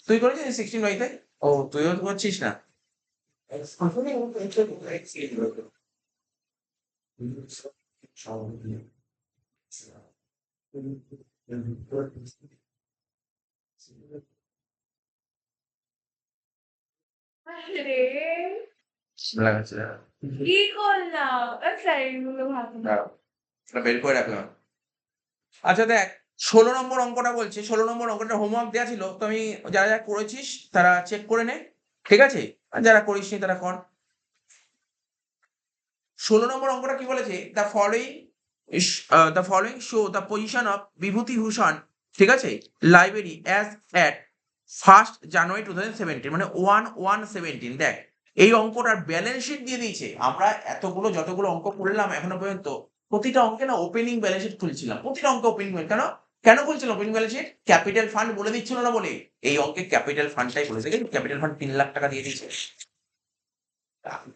S1: তুই করেছিস 16 বাড়িতে? ও তুইও তো করছিস না।
S3: রে
S1: লাগাচ্ছি,
S3: কি করলাম? আচ্ছা এগুলো ভালো না।
S1: দাঁড়াও, এটা বের করে রাখলাম। আচ্ছা দেখ, 16 নম্বর অঙ্কটা বলছে, 16 নম্বর অঙ্কটা হোমওয়ার্ক দেওয়া ছিল, তো আমি যারা যারা করেছিস তারা চেক করে নে, ঠিক আছে, আর যারা করিসনি তারা কর। 16 নম্বর অঙ্কটা কি বলেছে, the following show the position of Bibhutibhushan, ঠিক আছে, লাইব্রেরি অ্যাজ অ্যাট 1st জানুয়ারি 2017, মানে 1/1/17। দেখ এই অঙ্কটার ব্যালেন্স শিট দিয়ে দিয়েছে, আমরা এতগুলো যতগুলো অঙ্ক করলাম এখনো পর্যন্ত প্রতিটা অঙ্কে না ওপেনিং ব্যালেন্স শিট খুলছিলাম, প্রতিটা অঙ্কে ওপেনিং কেন কেন খুলছিলাম opening balance sheet? Capital fund বলে দিচ্ছিল না বলে, এই অঙ্কে ক্যাপিটাল ফান্ডটাই বলেছে, ক্যাপিটাল ফান্ড 3 লাখ টাকা দিয়ে দিয়েছে,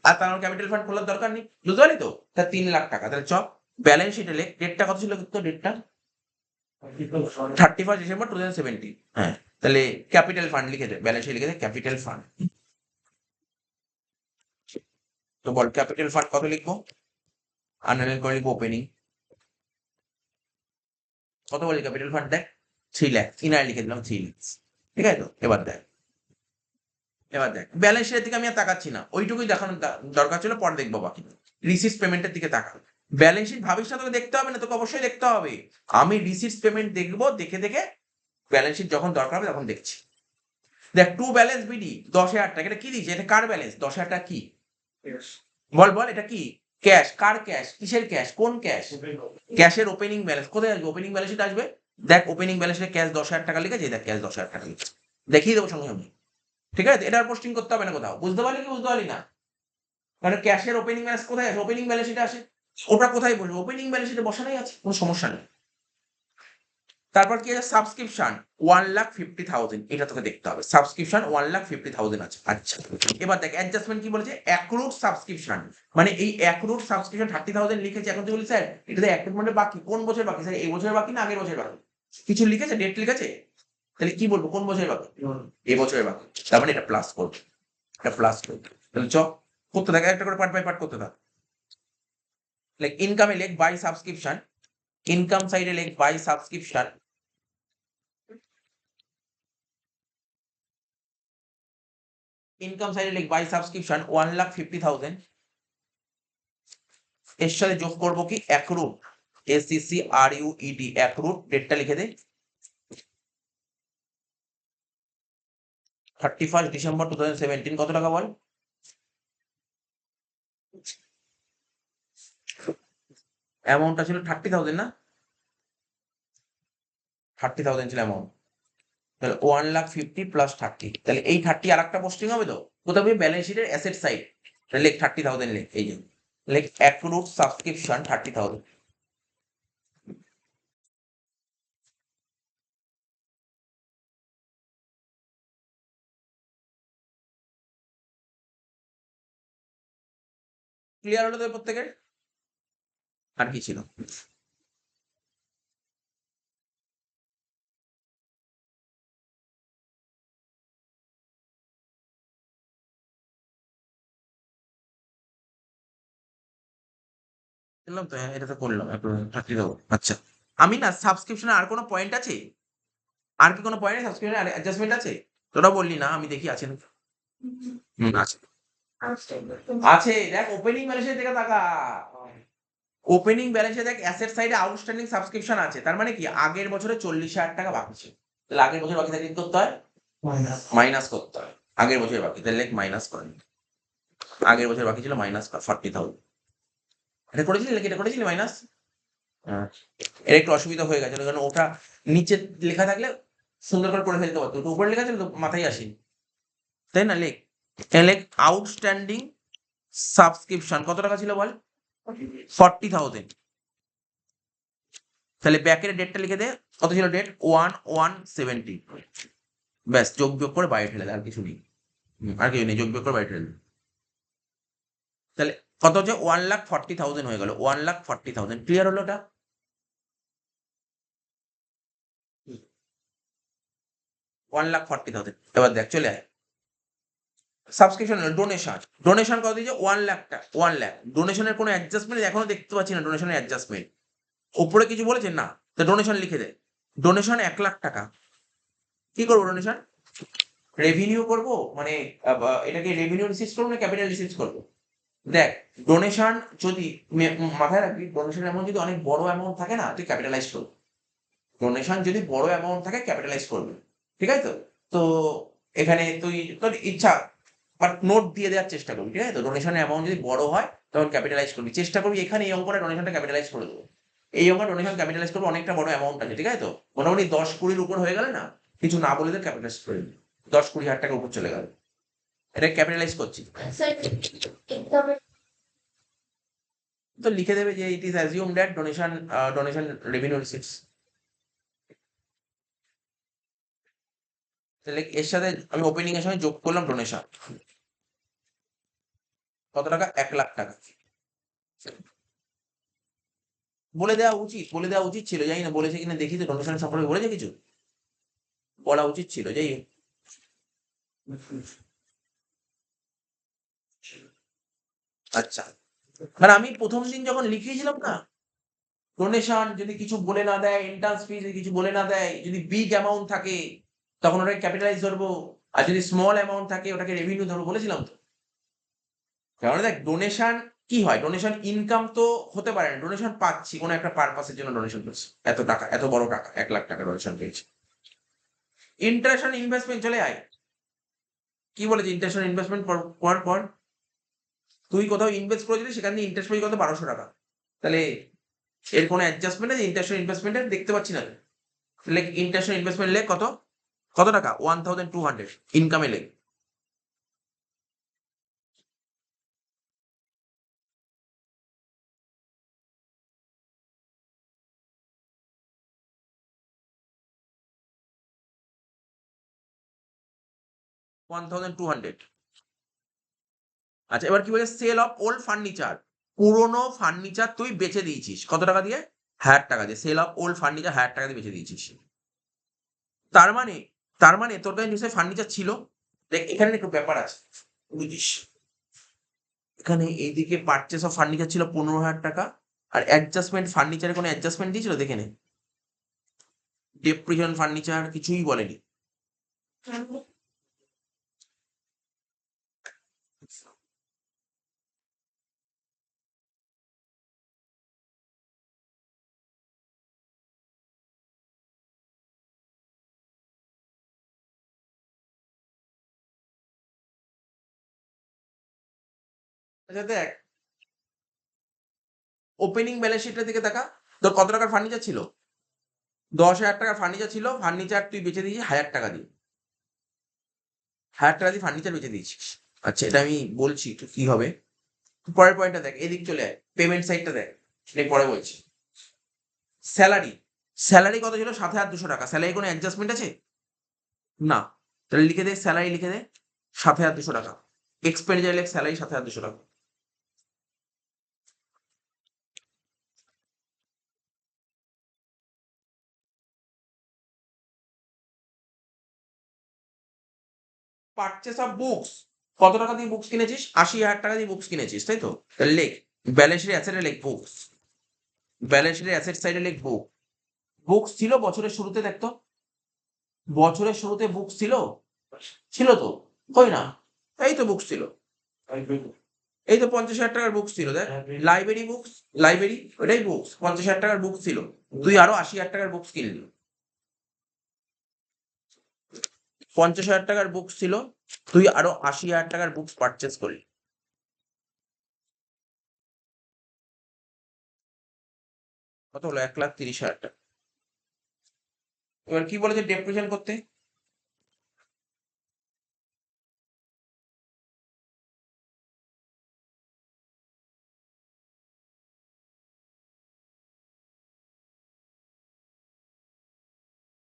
S1: আর তার ক্যাপিটাল ফান্ড খোলার দরকার নেই, বুঝতে পারলি তো? তা 3 লাখ টাকা, তাহলে চ ব্যালেন্স শিটে লেখ, ডেটটা কত ছিল তো? ডেটটা 31 ডিসেম্বর 2017। হ্যাঁ, তাহলে ক্যাপিটাল ফান্ড লিখে দে, ব্যালেন্স শিট লিখে দে ক্যাপিটাল ফান্ড। তো বল ক্যাপিটাল ফান্ড কত লিখবো? আন্ডারলাইন করে লিখবো ওপেনিং। কত বলি ক্যাপিটাল ফান্ড? দেখ 3 লাখ, ইনার লিখে দিলাম 3 লাখ, ঠিক আছে তো? এবার দেখ ব্যালেন্স শিটের দিকে আমি আর তাকাচ্ছি না, ওইটুকুই দেখানোর দরকার ছিল, পরে দেখবো বাকি। রিসিপ্ট পেমেন্টের দিকে তাকা, ব্যালেন্স শিট ভাবিস না তোকে দেখতে হবে না, তোকে অবশ্যই দেখতে হবে। আমি রিসিপ্ট পেমেন্ট দেখবো, দেখে দেখে ব্যালেন্স শিট যখন দরকার হবে তখন দেখছি। দেখ টু ব্যালেন্স বিডি 10,000 টাকা, এটা কি দিয়েছে? এটা কার ব্যালেন্স? 10,000 টাকা কি? বল বল, এটা কি? ক্যাশ। কার ক্যাশ? কিসের ক্যাশ? কোন ক্যাশ? ক্যাশের ওপেনিং ব্যালেন্স কোথায় আসবে? ওপেনিং ব্যালেন্স শিট আসবে। দেখ ওপেনিং ব্যালেন্সে ক্যাশ 10,000 টাকা লিখেছে, দেখ ক্যাশ 10,000 টাকা লিখেছে, দেখিয়ে দেবো সঙ্গে সঙ্গে, ঠিক আছে? এটা পোস্টিং করতে হবে না কোথাও, বুঝতে পারলি কি বুঝতে পারলি না? কারণ ক্যাশের ওপেনিং ব্যালেন্স কোথায় আছে? ওপেনিং ব্যালেন্স শিটে আসে, ওটা কোথায় বলবো? ওপেনিং ব্যালেন্স শিটে বসানোই আছে, কোনো সমস্যা নেই। তারপর কি আছে? সাবস্ক্রিপশন 1,50,000, এটা তোকে দেখতে হবে। সাবস্ক্রিপশন 1,50,000 আছে, আচ্ছা। এবার দেখ অ্যাডজাস্টমেন্ট কি বলেছে? অ্যাক্রুড সাবস্ক্রিপশন, মানে এই অ্যাক্রুড সাবস্ক্রিপশন 30,000 লিখেছে, এখন তুই বলি স্যার এটা অ্যাক্রুড মানে বাকি, কোন বছর বাকি স্যার? এই বছরের বাকি না আগের বছরের বাকি? কিছু লিখেছে? ডেট লিখেছে? তাহলে কি বলবো? কোন বছরের বাকি? এই বছরের বাকি, তার মানে এটা প্লাস করবে, এটা প্লাস করবে। তাহলে চ করতে থাক, একটা করে পার্ট বাই পার্ট করতে থাক। লাইক ইনকামে লেখ বাই সাবস্ক্রিপশন, ইনকাম সাইডে লেখ বাই সাবস্ক্রিপশন, ইনকাম সাইডে লেখ বাই সাবস্ক্রিপশন 1,50,000, এর সাথে যোগ করবো কি? অ্যাক্রুড, ACCRUED, অ্যাক্রুড, ডেটটা লিখে দে 31 ডিসেম্বর 2017। কত টাকা বল? অ্যামাউন্টটা ছিল 30,000 না? 30,000 ছিল অ্যামাউন্ট, তাহলে 1,50,000 প্লাস 30, তাহলে এই 30 আর একটা পোস্টিং হবে তো কোথাও? ব্যালেন্স শিটের অ্যাসেট সাইড, লেখ 30,000 লেখ, এই যে লেখ অ্যাক্রুড সাবস্ক্রিপশন 30,000। ক্লিয়ার হলো তো প্রত্যেকের? আর কি ছিল? করলাম তো, হ্যাঁ এটা তো করলাম, একটু 30 দেবো, আচ্ছা। আমি না সাবস্ক্রিপশনে আর কোনো পয়েন্ট আছে? আর কি কোনো পয়েন্ট সাবস্ক্রিপশনে আর অ্যাডজাস্টমেন্ট আছে? তোরা বললি না, আমি দেখি আছে নাকি। আছে, আছে। দেখ ওপেনিং ব্যালেন্সের দিকে তাকা, ওপেনিং ব্যালেন্সে দেখ অ্যাসেট সাইডে আউটস্ট্যান্ডিং সাবস্ক্রিপশন আছে, তার মানে কি আগের বছরে 40,000 টাকা বাকি ছিল, তাহলে আগের বছর বাকি থাকলে কি করতে হয়? মাইনাস করতে হয় আগের বছরের বাকি, তাহলে লেখ মাইনাস করেন, আগের বছর বাকি ছিল মাইনাস 40,000। এটা করেছিলি নাকি? এটা করেছিলি মাইনাস? হ্যাঁ, এটা একটু অসুবিধা হয়ে গেছে, কারণ ওটা নিচে লেখা থাকলে সুন্দর করে ফেলতে পারতো, ওটা উপরে লেখা ছিল তো মাথায় আসেনি, তাই না? লেখ, লেখ আউটস্ট্যান্ডিং সাবস্ক্রিপশন কত টাকা ছিল বল? 40,000। তাহলে ব্যাকের ডেটটা লিখে দে, কত ছিল ডেট? 1/1/70, ব্যাস যোগ বিয়োগ করে বাইরে ফেলে দে, আর কিছু নেই, আর কিছু নেই, যোগ বিয়োগ করে বাইরে ফেলে দে। তাহলে কত হচ্ছে? 1,40,000 হয়ে গেল, 1,40,000। ক্লিয়ার হলো ওটা? 1,40,000। এবার দেখ চলে আয় সাবস্ক্রিপশন, ডোনেশন, ডোনেশন কত দিয়েছে? 1,00,000 টাকা, 1,00,000। ডোনেশনের কোনো অ্যাডজাস্টমেন্ট এখনো দেখতে পাচ্ছি না, ডোনেশনের অ্যাডজাস্টমেন্ট উপরে কিছু বলেছে না, তো ডোনেশন লিখে দে, ডোনেশন 1,00,000 টাকা। কি করবো ডোনেশন? রেভিনিউ করবো, মানে এটাকে রেভিনিউ রিসিভ করবো না ক্যাপিটাল রিসিভ করবো? দেখ ডোনেশন যদি মাথায় রাখবি, ডোনেশন অ্যামাউন্ট যদি অনেক বড় অ্যামাউন্ট থাকে না, তুই ক্যাপিটালাইজ করবি। ডোনেশন যদি বড় অ্যামাউন্ট থাকে ক্যাপিটালাইজ করবি, ঠিক আছে তো? তো এখানে তুই তোর ইচ্ছা, বাট নোট দিয়ে দেওয়ার চেষ্টা করবি, ঠিক আছে তো? ডোনেশনের অ্যামাউন্ট যদি বড় হয় তখন ক্যাপিটালাইজ করবি, চেষ্টা করবি এখানে এই অঙ্কটা ডোনেশনটা ক্যাপিটালাইজ করে দেবো, এই অঙ্ক ডোনেশন ক্যাপিটালাইজ করবো, অনেকটা বড় অ্যামাউন্ট আছে, ঠিক আছে তো? মোটামুটি 10-20 উপর হয়ে গেলে না, কিছু না বলে ক্যাপিটালাইজ করে দিবি, 10-20 হাজার টাকা উপর চলে গেল, এটা ক্যাপিটালাইজ করছি।
S3: স্যার ইনকামের
S1: তো লিখে দেবে যে it is assume that donation revenue receipts. তাহলে এর সাথে আমি ওপেনিং এর সঙ্গে যোগ করলাম ডোনেশন। কত টাকা? 1,00,000 টাকা। বলে দেওয়া উচিত ছিল, জানি না বলেছে কিনা, দেখি তো ডোনেশন সম্পর্কে বলেছে কিছু, বলা উচিত ছিল। যাই হোক, আচ্ছা, মানে আমি প্রথম দিন যখন লিখিয়েছিলাম না, ডোনেশন যদি কিছু বলে না দেয়, এন্ট্রান্স ফি যদি কিছু বলে না দেয়, যদি বিগ অ্যামাউন্ট থাকে তখন ওটাকে ক্যাপিটালাইজ ধরবো, আর যদি স্মল অ্যামাউন্ট থাকে ওটাকে রেভিনিউ ধরবো, বলেছিলাম তো। কারণ দেখ ডোনেশন কি হয়, ডোনেশন ইনকাম তো হতে পারে না, ডোনেশন পাচ্ছি কোনো একটা পারপাসের জন্য ডোনেশন করছি, এত টাকা, এত বড় টাকা, 1,00,000 টাকা ডোনেশন পেয়েছি। ইন্টারেস্ট অন ইনভেস্টমেন্ট চলে আয়। কি বলেছে ইন্টারেস্ট অন ইনভেস্টমেন্ট পর তুই কোথাও ইনভেস্ট করেছিলি, সেখান থেকে ইন্টারেস্ট পেয়েছি কত? 1,200 টাকা। তাহলে এর কোনো অ্যাডজাস্টমেন্ট আছে ইন্টারেস্ট অন ইনভেস্টমেন্টের? দেখতে পাচ্ছি না। লেখ ইন্টারেস্ট অন ইনভেস্টমেন্ট, লেখ কত কত টাকা? 1,200 ইনকামে লেখ। $1,200। আচ্ছা, এবার কি বলে? সেল অফ ওল্ড ফার্নিচার, পুরোনো ফার্নিচার তুই বেচে দিয়েছিস কত টাকা দিয়ে? 1,000 টাকা দিয়ে। সেল অফ ওল্ড ফার্নিচার 1,000 টাকা দিয়ে বেচে দিয়েছিস। তার মানে তার মানে তোর কাছে নিশ্চয়ই ফার্নিচার ছিল। দেখ এখানে একটু ব্যাপার আছে, বুঝিস। এখানে এইদিকে পারচেস অফ ফার্নিচার ছিল 15,000 টাকা, আর অ্যাডজাস্টমেন্ট ফার্নিচারে কোনো অ্যাডজাস্টমেন্ট দিয়েছিল? দেখে নে, ডেপ্রিশন ফার্নিচার কিছুই বলেনি। আচ্ছা দেখ, ওপেনিং ব্যালেন্স শিটের দিকে তাকা, তোর কত টাকার ফার্নিচার ছিল? 10,000 টাকার ফার্নিচার ছিল, ফার্নিচার তুই বেচে দিয়েছিস 1,000 টাকা দিয়ে। 1,000 টাকা দিয়ে ফার্নিচার বেচে দিয়েছিস। আচ্ছা, এটা আমি বলছি তো কি হবে। পরের পয়েন্টটা দেখ, এদিক চলে আয়, পেমেন্ট সাইডটা দেখ, নেই পরে বলছি। স্যালারি, স্যালারি কত ছিল? 7,200 টাকা। স্যালারি কোনো অ্যাডজাস্টমেন্ট আছে? না। তাহলে লিখে দে, স্যালারি লিখে দে 7,200 টাকা। এক্সপেন্ডিচার লেখ, স্যালারি 7,200 টাকা। পারচেস অফ বুকস, কত টাকা দিয়ে বুকস কিনেছিস? 80,000 টাকা দিয়ে বুকস কিনেছিস, তাই তো? তাহলে লেখ ব্যালেন্স শিটের অ্যাসেটে লেখ বুকস, ব্যালেন্স শিটের অ্যাসেট সাইডে লেখ বুক। বুকস ছিল বছরের শুরুতে, দেখতো বছরের শুরুতে বুকস ছিল, ছিল তো, কই না, এই তো বুকস ছিল, এই তো 50,000 টাকার বুকস ছিল, দেখ লাইব্রেরি বুকস, লাইব্রেরি ওটাই বুকস, 50,000 টাকার বুকস ছিল, তুই আরো 80,000 টাকার বুকস কিনলি। 50,000 টাকার বুকস ছিল, তুই আরো 80,000 টাকার বুকস পারচেস করলি। কত হলো? 1,30,000 টাকা। এবার কি বলেছে ডেপ্রিসিয়েশন করতে?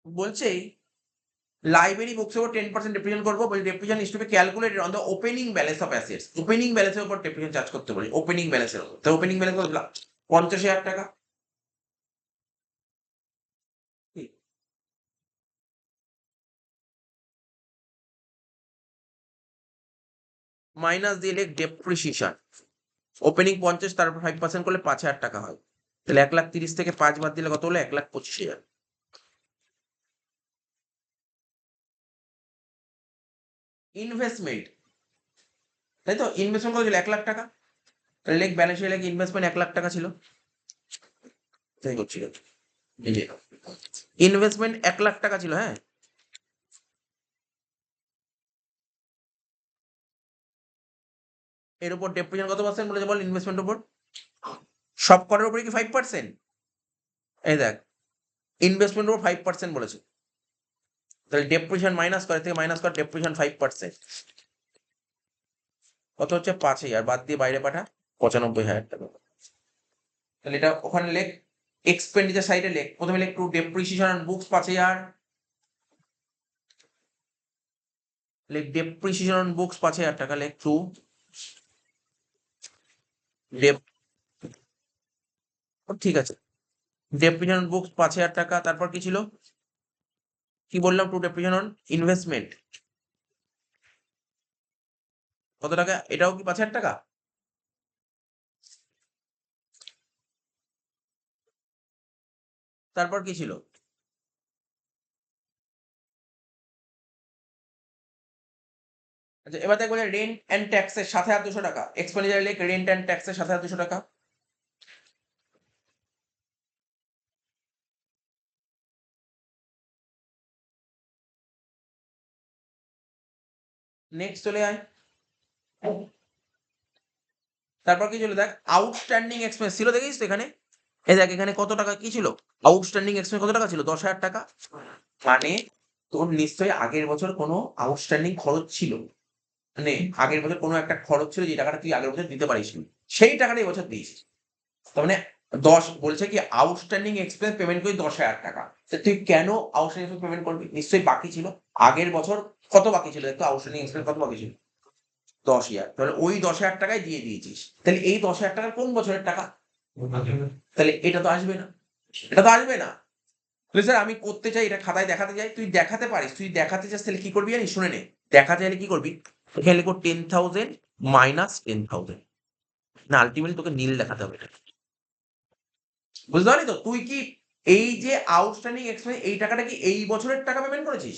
S1: বলছে লাইব্রেরি বুকসের উপর 10% ডেপ্রিসিয়েশন করবো, বলে depreciation is to be calculated on the opening balance of assets. Opening ব্যালেন্সের উপর ডেপ্রিসিয়েশন চার্জ করতে বলি, ওপেনিং ব্যালেন্সের উপর। তো ওপেনিং ব্যালেন্স কত? 50,000 টাকা। মাইনাস দিয়ে লেখ ডেপ্রিসিয়েশন। ওপেনিং 50, তারপর 5% করলে 5,000 টাকা হয়। তাহলে 1,30,000 থেকে 5 বাদ দিলে কত হলো? 1,25,000। ইনভেস্টমেন্ট, তাই তো? ইনভেস্টমেন্ট কত ছিল? 1,00,000 টাকা। তাহলে লেখ ব্যালেন্স শিটে লেখ ইনভেস্টমেন্ট 1,00,000 টাকা ছিল। তাই করছিল, এই যে ইনভেস্টমেন্ট 1,00,000 টাকা ছিল, হ্যাঁ। এর উপর ডেপ্রিসিয়েশন কত পার্সেন্ট বলেছে বল? ইনভেস্টমেন্ট উপর সব করার উপরে কি 5%? এই দেখ, ইনভেস্টমেন্ট উপর 5% বলেছে, তাহলে ডেপ্রিসিয়েশন মাইনাস করে, থেকে মাইনাস কর ডেপ্রিসিয়েশন 5%, কত হচ্ছে? 5,000। বাদ দিয়ে বাইরে পাঠা 95,000 টাকা। তাহলে এটা ওখানে লেখ, এক্সপেন্ডিচার সাইডে লেখ, প্রথমে লেখ টু ডেপ্রিসিয়েশন অন বুকস 5,000, লেখ ডেপ্রিসিয়েশন অন বুকস 5,000 টাকা, লেখ টু ডেপ, ঠিক আছে, ডেপ্রিসিয়েশন অন বুকস 5,000 টাকা। তারপর কি ছিল, কি বললাম, টু ডেপ্রিসিয়েশন অন ইনভেস্টমেন্ট কত টাকা, এটাও কি 5,000 টাকা। তারপর কি ছিল, আচ্ছা এবার দেখবো রেন্ট অ্যান্ড ট্যাক্সের 7,200 টাকা, এক্সপেন্ডিচার লেখ রেন্ট অ্যান্ড ট্যাক্সের 7,200 টাকা। নেক্সট চলে আয়, তারপর কি ছিল দেখ, আউটস্ট্যান্ডিং এক্সপেন্স ছিল, দেখিস তো এখানে, এই দেখ এখানে কত টাকা কি ছিল, আউটস্ট্যান্ডিং এক্সপেন্স কত টাকা ছিল, 10,000 টাকা। মানে তোর নিশ্চয়ই আগের বছর কোনো আউটস্ট্যান্ডিং খরচ ছিল, মানে আগের বছর কোনো একটা খরচ ছিল যে টাকাটা তুই আগের বছর দিতে পারিস, সেই টাকাটা এই বছর দিয়েছিস। তার মানে 10 বলছে কি আউটস্ট্যান্ডিং এক্সপেন্স পেমেন্ট করি 10,000 টাকা। তা তুই কেন আউটস্ট্যান্ডিং এক্সপেন্স পেমেন্ট করবি, নিশ্চয়ই বাকি ছিল, আগের বছর কত বাকি ছিল, দেখতো আউটস্ট্যান্ডিং এক্সপেন্স কত বাকি ছিল, 10,000, তাহলে ওই 10,000 টাকায় দিয়ে দিয়েছিস। তাহলে এই 10,000 টাকা কোন বছরের টাকা, তাহলে এটা তো আসবে না, এটা তো আসবে না। তুই স্যার আমি করতে চাই, এটা খাতায় দেখাতে চাই, তুই দেখাতে পারিস, তুই দেখাতে চাস, তাহলে কি করবি জানিস, শুনে নে, দেখাতে চাইলে কি করবি, এখানে লিখো 10,000 মাইনাস 10,000, না আলটিমেটলি তোকে নীল দেখাতে হবে এটা, বুঝতে পারলি তো। তুই কি এই যে আউটস্ট্যান্ডিং এক্সপেন্স এই টাকাটা কি এই বছরের টাকা পেমেন্ট করেছিস,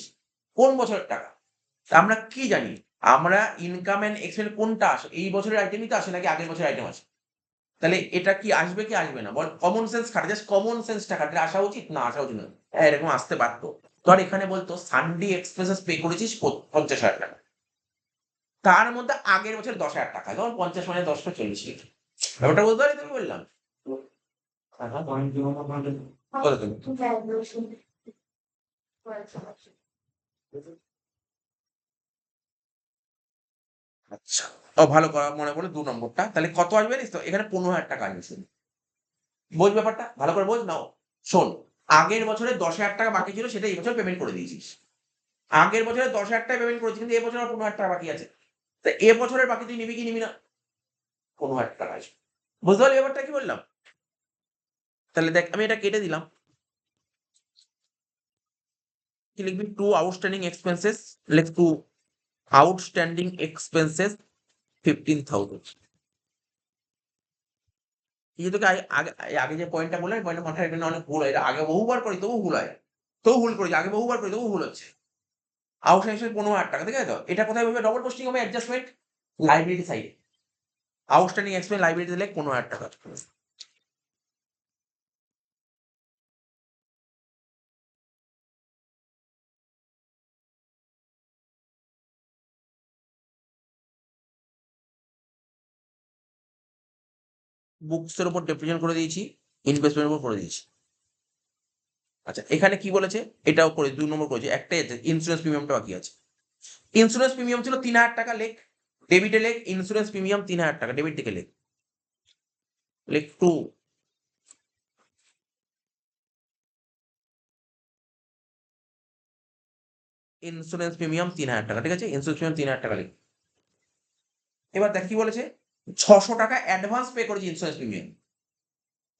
S1: কোন বছরের টাকা, তা আমরা কি জানি, আমরা ইনকাম এন্ড এক্সপেন্স কোনটা আসে, এই বছরের আইটেমই তো আসে নাকি আগের বছরের আইটেম আসে, তাহলে এটা কি আসবে কি আসবে না বল, কমন সেন্স খাটে, জাস্ট কমন সেন্সটা খাটলে আসা উচিত না আসা উচিত না, হ্যাঁ এরকম আসতে পারতো। ধর এখানে বলতো সানডে এক্সপ্রেসেস পে করেছিস 50,000 টাকা, তার মধ্যে আগের বছর 10,000 টাকা, যেমন 50 মানে 10টা 40, ব্যাপারটা বুঝতে পারি তুমি বললাম, কত তুমি, আচ্ছা ও ভালো করা মনে পড়লো 2 নম্বরটা, তাহলে কত আসবে জানিস তো, এখানে 15,000 টাকা আসবে শুধু, বোঝ ব্যাপারটা ভালো করে বোঝ নাও। শোন, আগের বছরে 10,000 টাকা বাকি ছিল, সেটা এই বছর পেমেন্ট করে দিয়েছিস, আগের বছরে 10,000 টাকা পেমেন্ট করেছিস, কিন্তু এবছর আর 15,000 টাকা বাকি আছে, তা এ বছরের বাকি তুই নিবি কি নিবি না, 15,000 টাকা আসবে, বুঝতে পারলি ব্যাপারটা কি বললাম। তাহলে দেখ আমি এটা কেটে দিলাম, কি লিখবি, টু আউটস্ট্যান্ডিং এক্সপেন্সেস, লেখ টু আউটস্ট্যান্ডিং এক্সপেন্সেস 15,000। এই যে তোকে আগে আগে যে পয়েন্টটা বললাম, পয়েন্টটা মাথায় রাখবেন না, অনেক ভুল হয়, এটা আগে বহুবার করি তবু ভুল হয়, তবু ভুল করি, আগে বহুবার করি তবু ভুল হচ্ছে। আউটস্ট্যান্ডিং 15,000 টাকা, ঠিক আছে তো, এটা কোথায় হবে, ডবল পোস্টিং হবে, অ্যাডজাস্টমেন্ট লাইব্রেরি সাইডে, আউটস্ট্যান্ডিং এক্সপেন্স লাইব্রেরিতে লেখ 15,000 টাকা। বুকস এর উপর ডেপ্রিসিয়েশন করে দিয়েছি, ইনভেস্টমেন্টের উপর করে দিয়েছি। আচ্ছা এখানে কি বলেছে, এটাও করে 2 নম্বর করেছি, একটাই আছে ইন্স্যুরেন্স প্রিমিয়ামটা বাকি আছে, ইন্স্যুরেন্স প্রিমিয়াম ছিল 3,000 টাকা, লেখ ডেবিটে লেখ ইন্স্যুরেন্স প্রিমিয়াম 3,000 টাকা, ডেবিট থেকে লেখ, লেখ টু ইন্স্যুরেন্স প্রিমিয়াম 3,000 টাকা, ঠিক আছে, ইন্স্যুরেন্স প্রিমিয়াম 3,000 টাকা লেখ। এবার দেখ কি বলেছে, 600 টাকা অ্যাডভান্স পে করেছি ইন্স্যুরেন্স প্রিমিয়াম,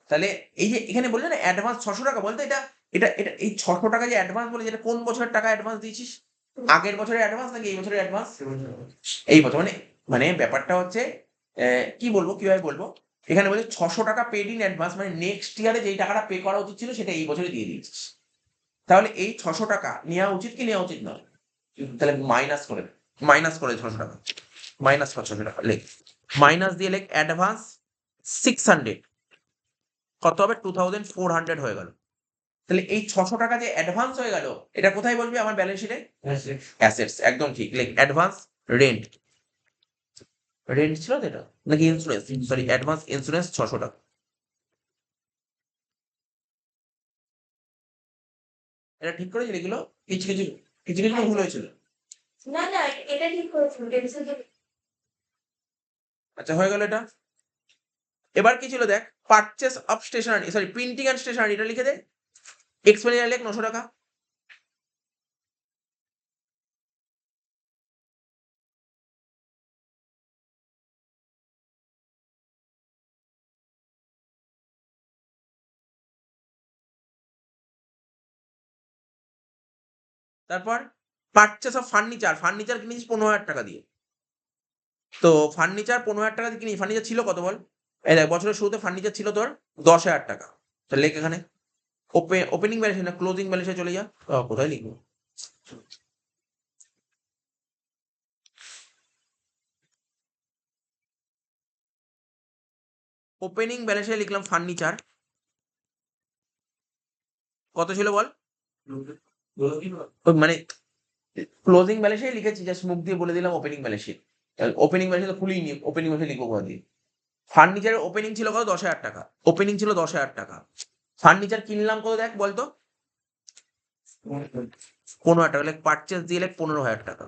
S1: তাহলে এই যে এখানে বলছে না অ্যাডভান্স 600 টাকা, বলতে এটা এটা এটা এই 600 টাকা যে অ্যাডভান্স বলে, এটা কোন বছরের টাকা অ্যাডভান্স দিয়েছিস, আগের বছরের অ্যাডভান্স নাকি এই বছরের অ্যাডভান্স, এই বছর, মানে মানে ব্যাপারটা হচ্ছে কি বলবো কিভাবে বলবো, এখানে বলছে 600 টাকা পেড ইন অ্যাডভান্স, মানে নেক্সট ইয়ারে যেই টাকাটা পে করা উচিত ছিল সেটা এই বছরে দিয়ে দিয়েছিস, তাহলে এই 600 টাকা নেওয়া উচিত কি নেওয়া উচিত নয়, তাহলে মাইনাস করে 600 টাকা, মাইনাস 600 টাকা লেখ, মাইনাস দিয়ে লেখ অ্যাডভান্স 600, কত হবে 2,400 হয়ে গেল। তাহলে এই 600 টাকা যে অ্যাডভান্স হয়ে গেল, এটা কোথায় বলবি আমার ব্যালেন্স শিটে, অ্যাসেটস, একদম ঠিক, লেখ অ্যাডভান্স রেন্ট, রেন্ট ছিল তো এটা নাকি ইন্স্যুরেন্স, সরি অ্যাডভান্স ইন্স্যুরেন্স 600 টাকা, এটা ঠিক করেছিল এগুলো, কিছু কিছু কিছু কিছু ভুল হয়েছিল।
S3: না না, এটা ঠিক করেছিল, টেনশন।
S1: আচ্ছা হয়ে গেল এটা, এবার কি ছিল দেখ, purchase of stationery, sorry printing and stationery, এটা লিখে দে। এক্সপেন্ডিচার লেখ 900 টাকা। তারপর পারচেস অফ ফার্নিচার, ফার্নিচার কিনেছিস 15,000 টাকা দিয়ে। তো ফার্নিচার 15,000 টাকা দিয়ে কিনি, ফার্নিচার ছিল কত বল? এই দেখ, বছরের শুরুতে ফার্নিচার ছিল তোর 10,000 টাকা। তো লেখ এখানে ওপেনিং ব্যালেন্স না ক্লোজিং ব্যালেন্সে চলে যা। কোথায় লিখবো? ওপেনিং ব্যালেন্সে লিখলাম ফার্নিচার কত ছিল বল? মানে ক্লোজিং ব্যালেন্সে লিখেছি, জাস্ট মুখ দিয়ে বলে দিলাম ওপেনিং ব্যালেন্সে। ওপেনিং ব্যালেন্সে তো খুলেই নি, ওপেনিং ব্যালেন্সে লিখবো কোথা দিয়ে? ফার্নিচারের ওপেনিং ছিল কত? 10,000 টাকা। ওপেনিং ছিল 10,000 টাকা। ফার্নিচার কিনলাম কত দেখ বলতো? 15,000 টাকা। পারচেস দিয়ে 15,000 টাকা।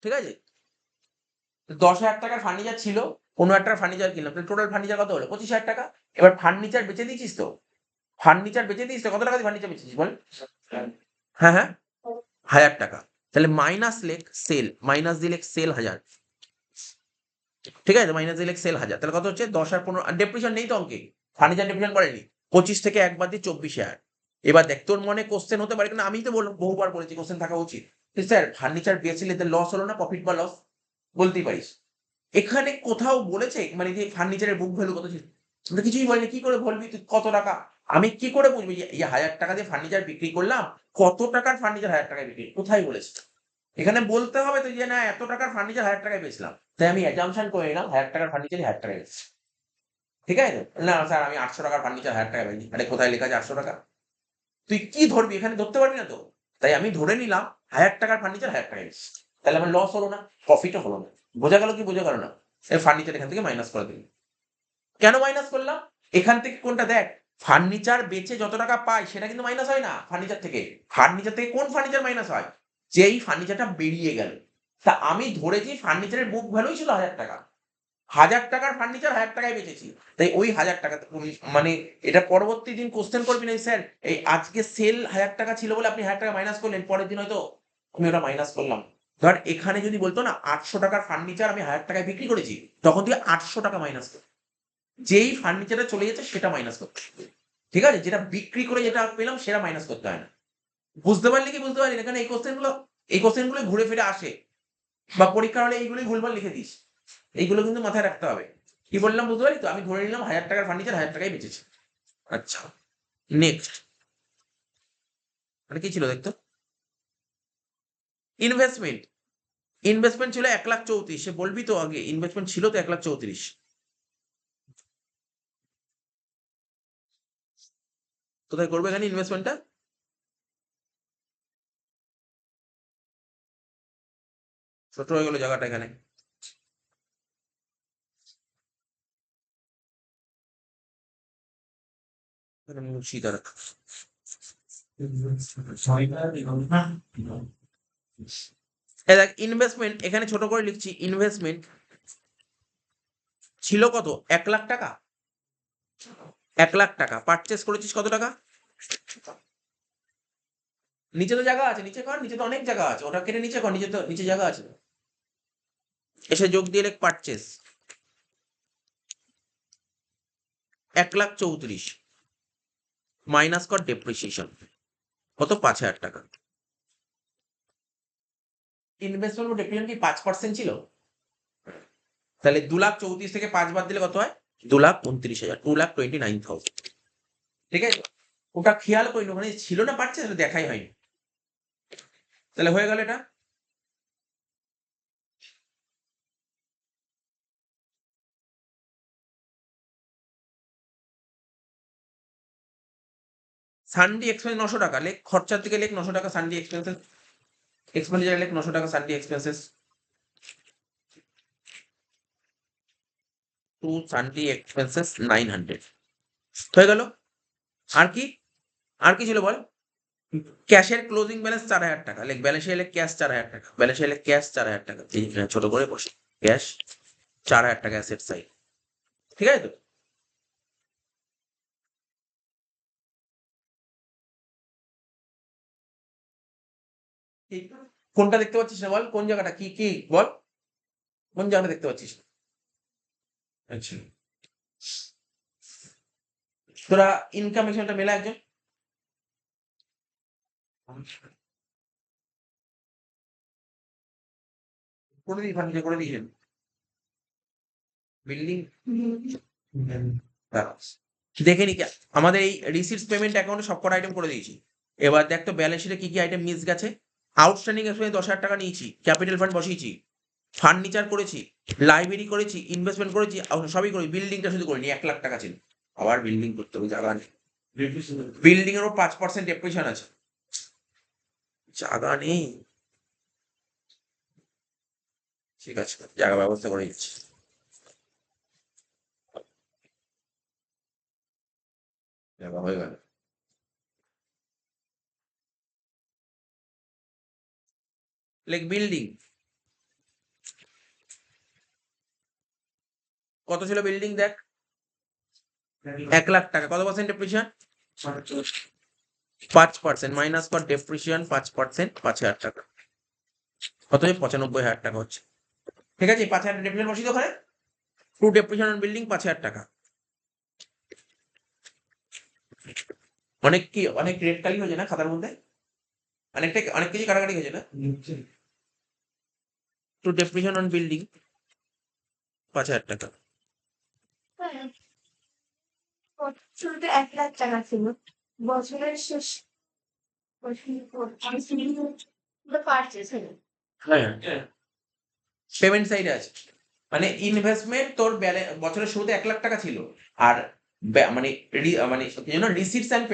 S1: ঠিক আছে, 10,000 টাকার ফার্নিচার ছিল, 15,000 টাকার ফার্নিচার কিনলাম, টোটাল ফার্নিচার কত হলো? 25,000 টাকা। এবার ফার্নিচার বেচে দিয়েছিস তো, ফার্নিচার বেচে দিয়েছিস তো, কত টাকা দিয়ে ফার্নিচার বেচেছিস বল? হ্যাঁ হ্যাঁ, 1,000 টাকা। তাহলে মাইনাস লেখ সেল, মাইনাস দিলে সেল 1,000। ঠিক আছে, মাইনাস দিলে সেল 1,000। তাহলে কত হচ্ছে? 10 আর 15, ডেপ্রিশন নেই তো অঙ্কে, ফার্নিচার ডেপ্রিশন করেনি। 25 থেকে একবার দিয়ে 24,000। এবার দেখ, তোর মনে কোশ্চেন হতে পারে, কিন্তু আমি তো বহুবার বলেছি কোশ্চেন থাকা উচিত। স্যার ফার্নিচার বেচলে লস হলো না, প্রফিট বা লস? বলতেই পারিস। এখানে কোথাও বলেছে মানে যে ফার্নিচারের বুক ভ্যালু কত ছিল? কিন্তু কিছুই বলেনি। কি করে বলবি তুই কত টাকা? আমি কি করে বুঝবি যে এই 1,000 টাকা দিয়ে ফার্নিচার বিক্রি করলাম, কত টাকার ফার্নিচার 1,000 টাকায় বিক্রি? কোথায় বলেছে? এখানে বলতে হবে তো যে না, এত টাকার ফার্নিচার 1,000 টাকায় বেচলাম। তাই আমি অ্যাজাম্পশন করে নিলাম 1,000 টাকার ফার্নিচার 1,000 টাকায় বেচছি। ঠিক আছে তো? না স্যার আমি 800 টাকার ফার্নিচার 1,000 টাকায় বেচি। আরে কোথায় লেখা আছে 800 টাকা? তুই কি ধরবি? এখানে ধরতে পারবি না তো। তাই আমি ধরে নিলাম 1,000 টাকার ফার্নিচার 1,000 টাকায় বেচছি। তাহলে আমার লস হলো না, প্রফিটও হলো না। বোঝা গেল কি বোঝা গেল না? এই ফার্নিচার এখান থেকে মাইনাস করে দিবি। কেন মাইনাস করলাম? এখান থেকে কোনটা দেখ, ফার্নিচার বেচে যত টাকা পাই সেটা কিন্তু মাইনাস হয় না ফার্নিচার থেকে। ফার্নিচার থেকে কোন ফার্নিচার মাইনাস হয়? যেই ফার্নিচারটা বেরিয়ে গেল। তা আমি ধরেছি ফার্নিচারের বুক ভ্যালুই ছিল 1,000 টাকা। 1,000 টাকার ফার্নিচার 1,000 টাকায় বেচেছি। তাই ওই 1,000 টাকা মানে এটা পরবর্তী দিন কোশ্চেন করবি না, স্যার এই আজকে সেল 1,000 টাকা ছিল বলে আপনি 1,000 টাকা মাইনাস করলেন, পরের দিন হয়তো আমি ওটা মাইনাস করলাম। ধর এখানে যদি বলতো না 800 টাকার ফার্নিচার আমি 1,000 টাকায় বিক্রি করেছি, তখন তুই 800 টাকা মাইনাস কর। যেই ফার্নিচারে চলে যাচ্ছে সেটা মাইনাস করতে হবে। ঠিক আছে, যেটা বিক্রি করে যেটা পেলাম সেটা মাইনাস করতে হয় না। বুঝতে পারলি কি বুঝতে পারলি না? কারণ এই কোশ্চেনগুলো ঘুরে ফিরে আসে, বা পরীক্ষার হলে এইগুলোই ভুলভাল লিখে দিস। এইগুলো কিন্তু মাথায় রাখতে হবে। কি বললাম বুঝতে পারলি তো? আমি ধরে নিলাম 1,000 টাকার ফার্নিচার 1,000 টাকায় বেচেছি। আচ্ছা, নেক্সট মানে কি ছিল দেখতো? ইনভেস্টমেন্ট। ইনভেস্টমেন্ট ছিল 1,34,000। সে বলবি তো আগে ইনভেস্টমেন্ট ছিল তো 1,34,000। কোথায় করবে এখানে ইনভেস্টমেন্টটা? ছোট হয়ে গেল জায়গাটা এখানে। এখানে মুছি দাঁড়া। এই দেখ ইনভেস্টমেন্ট এখানে ছোট করে লিখছি, ইনভেস্টমেন্ট ছিল কত? 1,00,000 টাকা। 1,00,000 টাকা পারচেস করেছিস কত টাকা? নিচে তো জায়গা আছে, নিচে কর, নিচে তো অনেক জায়গা আছে, ওটা কেটে নিচে কর, নিচে তো নিচে জায়গা আছে। এসে যোগ দিয়ে লেখ পারচেস 1,34,000 মাইনাস কর ডেপ্রিসিয়েশন কত? 5,000 টাকা। ইনভেস্টমেন্ট ডেপ্রিসিয়েশন কি 5% ছিল? তাহলে 2,34,000 থেকে 5 বাদ দিলে কত হয়? 2,29,000, 2,29,000। ঠিক আছে, ওটা খেয়াল করিনি, ওখানে ছিল না পারচেস, দেখাই হয়নি। তাহলে হয়ে গেল এটা। সানডে এক্সপেন্স 900 টাকা লেখ, খরচার দিকে লেখ 900 টাকা সানডে এক্সপেন্সেস। এক্সপেন্ডিচার লেখ 900 টাকা Sunday expenses to Sunday expenses 900। হয়ে গেল। আর কি, আর কি ছিল বল? ক্যাশের ক্লোজিং ব্যালেন্স 4,000 টাকা, লাইক ব্যালেন্সে এলে ক্যাশ 4,000 টাকা, ব্যালেন্সে এলে ক্যাশ 4,000 টাকা, এইখানে ছোট করে বসে ক্যাশ 4,000 টাকা অ্যাসেট সাইড, ঠিক আছে তো? ঠিক। কোনটা দেখতে পাচ্ছিস না বল, কোন জায়গাটা কি কি বল, কোন জায়গাটা দেখতে পাচ্ছিস না? আচ্ছা, তোরা ইনকাম এখানটা মেলা একজন করে দিই, ফার্নিচার করে দিয়েছেন বিল্ডিং, দেখে নি আমাদের এই রিসিটস পেমেন্ট অ্যাকাউন্টে সবকটা আইটেম করে দিয়েছি। এবার দেখ তো ব্যালেন্স শিটে কি কি আইটেম মিস গেছে। আউটস্ট্যান্ডিং এক্সপেন্স 10,000 টাকা নিয়েছি, ক্যাপিটাল ফান্ড বসিয়েছি, ফার্নিচার করেছি, লাইব্রেরি করেছি, ইনভেস্টমেন্ট করেছি, সবই করি, বিল্ডিংটা শুধু করিনি, 1,00,000 টাকা ছিল, আবার বিল্ডিং করতে হবে, জায়গা নেই, বিল্ডিং এরও 5% ডেপ্রিসিয়েশন আছে, জায়গা নেই। ঠিক আছে, জায়গা ব্যবস্থা করে দিচ্ছি। জায়গা হয়ে গেল। লাইক বিল্ডিং কত ছিল, বিল্ডিং দেখ 1,00,000 টাকা, কত percent depreciation? 5%, minus for depreciation 5%, 5,000 টাকা, কত 95,000 টাকা হচ্ছে। ঠিক আছে, 5,000 ডেপ্রিসিয়েশন বসিয়ে ওখানে, টু ডেপ্রিসিয়েশন বিল্ডিং 5,000 টাকা। অনেক রেট কালি হয়েছে না খাতার মধ্যে, অনেক কিছু কাটাকাটি হয়েছে না। টু ডেপ্রিসিয়েশন অন বিল্ডিং 5,000 টাকা।
S3: শুরুতে 1,00,000 টাকা ছিল, বছরের শেষ পারচেস হলো।
S1: হ্যাঁ, পেমেন্ট সাইডে আছে, মানে ইনভেস্টমেন্ট তোর বছরের শুরুতে 1,00,000 টাকা ছিল, আর মানে মানে রিসিটস অ্যান্ড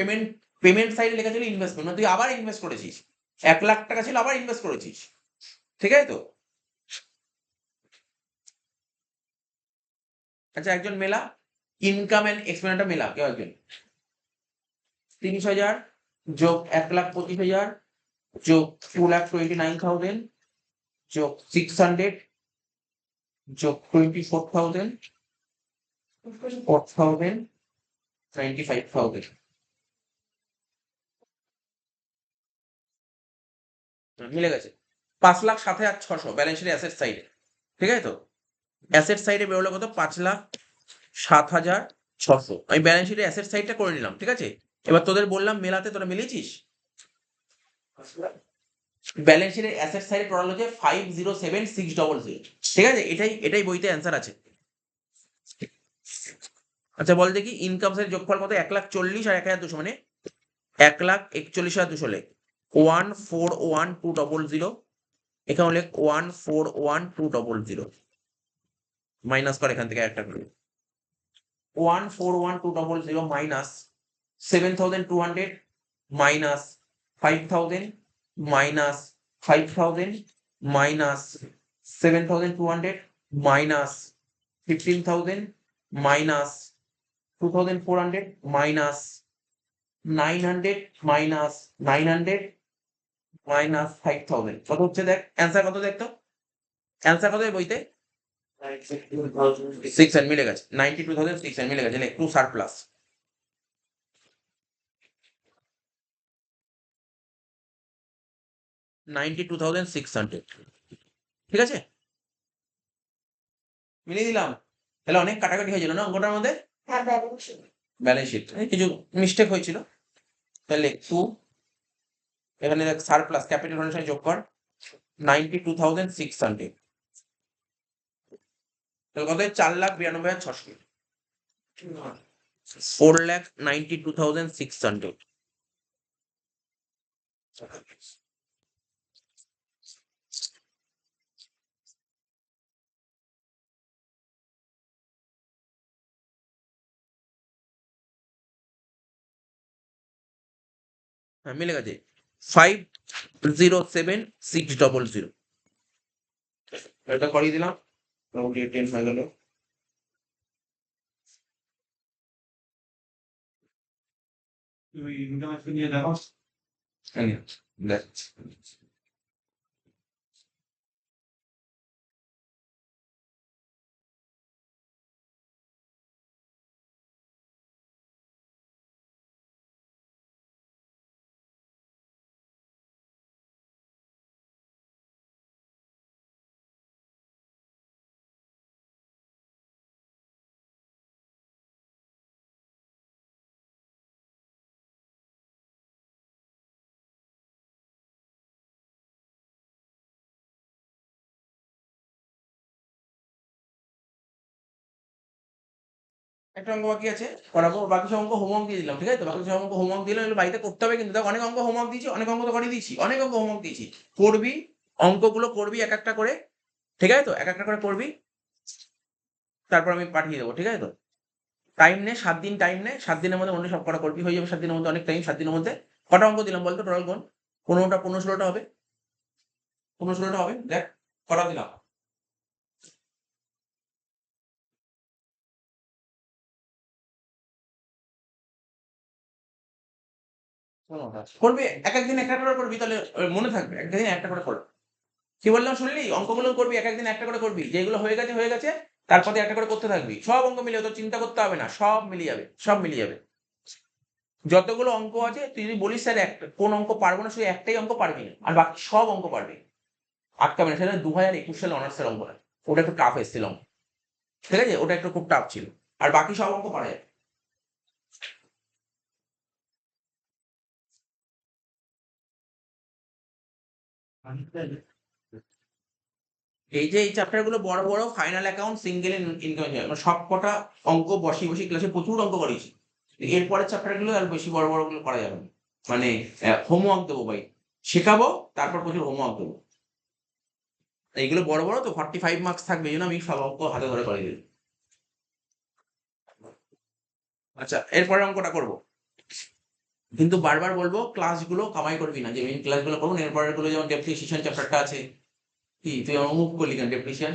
S1: পেমেন্ট সাইডে লেখা ছিল ইনভেস্টমেন্ট, মানে তুই আবার ইনভেস্ট করেছিস, 1,00,000 টাকা ছিল আবার ইনভেস্ট করেছিস, ঠিক আছে তো? আচ্ছা, একজন মেলা ইনকাম এন্ড এক্সপেন্ডিচারটা মেলা, কেউ একজন 30,000 যোগ 1,25,000 যোগ 2,29,000 যোগ 600 যোগ 24,000 4,000 95,000, মিলে গেছে। 5,07,600 ব্যালেন্স শিটের অ্যাসেট সাইডে, ঠিক আছে তো? অ্যাসেট সাইডে বেরোলো কত, 5,07,600। আমি ব্যালেন্স শিটের অ্যাসেট সাইডটা করে নিলাম, ঠিক আছে? এবার তোদের বললাম মেলাতে, তোরা মিলিয়েছিস? ব্যালেন্স শিটের অ্যাসেট সাইডে টোটাল হচ্ছে 5,07,600, ঠিক আছে? এটাই বইতে অ্যান্সার আছে। আচ্ছা বল দেখি, ইনকাম সাইড যোগফল কত, 1,40,000 আর 1,200, মানে 1,41,200 লেখ, 1,41,200, এখানে লেখ 1,41,200, মাইনাস কর এখান থেকে একটা করে, 1,41,200 minus 7,200 minus 5,000 minus 5,000 minus 7,200 minus 15,000 minus 2,400 minus 900 minus 900 minus 5,000, কত হচ্ছে দেখ, অ্যান্সার কত দেখ তো, অ্যান্সার কত বইতে? 600, মিলে গেছে, 92,600 মিলে গেছে, টু সারপ্লাস। $92,600, ঠিক আছে, মিলিয়ে দিলাম। তাহলে অনেক কাটাকাটি হয়েছিল না অঙ্কটার মধ্যে,
S3: হ্যাঁ,
S1: ব্যালেন্স শিট কিছু মিস্টেক হয়েছিল। তাহলে টু, এখানে দেখ সারপ্লাস ক্যাপিটাল ফান্ডের সঙ্গে যোগ কর, 92,600, তাহলে কত, 4,92,600, 4,92,600। হ্যাঁ, মিলে গেছে, 5,07,600, এটা করিয়ে দিলাম, মোটামুটি 10 হয়ে গেল।
S2: তুই ইনকাম নিয়ে দেখো।
S1: দেখ, একটা অঙ্ক বাকি আছে, করাবো। বাকি সব অঙ্ক হোমওয়ার্ক দিয়ে দিলাম, ঠিক আছে তো? বাকি সব অঙ্ক হোমওয়ার্ক দিলাম, এগুলো বাড়িতে করতে হবে কিন্তু। দেখ, অনেক অঙ্ক হোমওয়ার্ক দিয়েছি, অনেক অঙ্ক তো করিয়ে দিয়েছি, অনেক অঙ্ক হোমওয়ার্ক দিয়েছি। করবি, অঙ্কগুলো করবি এক একটা করে, ঠিক আছে তো? এক একটা করে করবি, তারপর আমি পাঠিয়ে দেবো, ঠিক আছে তো? টাইম নে, 7 দিন টাইম নে, 7 দিনের মধ্যে মনে হয় সব কটা করবি, হয়ে যাবে 7 দিনের মধ্যে, অনেক টাইম 7 দিনের মধ্যে। কটা অঙ্ক দিলাম বলতো টোটাল কোন? 15টা, 15-16টা হবে, 15-16টা হবে। দেখ কটা দিলাম। করবি, এক এক দিন একটা করে করবি, তাহলে মনে থাকবে। একটা দিন একটা করে করবি। কি বললাম শুনলি? অঙ্কগুলো করবি, এক একদিন একটা করে করবি, যেগুলো হয়ে গেছে হয়ে গেছে, তারপরে একটা করে করতে থাকবি। সব অঙ্ক মিলিয়ে তোর চিন্তা করতে হবে না, সব মিলিয়ে যাবে, সব মিলিয়ে যাবে। যতগুলো অঙ্ক আছে তুই যদি বলিস স্যার একটা কোন অঙ্ক পারবো না, শুধু একটাই অঙ্ক পারবি না, আর বাকি সব অঙ্ক পারবি, আটকাবে না। সেটা 2021 সালে অনার্সের অঙ্ক না, ওটা একটু টাফ এসেছিল অঙ্ক, ঠিক আছে? ওটা একটু খুব টাফ ছিল, আর বাকি সব অঙ্ক পারা যায়। এই যে এই চ্যাপ্টার গুলো বড় বড়, ফাইনাল অ্যাকাউন্ট, সিঙ্গেল ইনকাম, মানে সব কটা অঙ্ক বসি বসি ক্লাসে প্রচুর অঙ্ক করেছি। এরপরের চ্যাপ্টার গুলো আর বেশি বড় বড় গুলো করা যাবে না। মানে হোমওয়ার্ক দেবো ভাই, শেখাবো, তারপর প্রচুর হোমওয়ার্ক দেবো। এইগুলো বড় বড় তো 45 মার্কস থাকবে, এই জন্য আমি সব অঙ্ক হাতে ধরে করে দিই। আচ্ছা, এরপরের অঙ্কটা করবো, কিন্তু বারবার বলবো ক্লাসগুলো কামাই করবি না, যে মেন ক্লাসগুলো করবো না। এরপরের গুলো যেমন ডেপ্রিসিয়েশন চ্যাপ্টারটা আছে, কি তুই আমার মুখ করলি কেন? ডেপ্রিসিয়েশন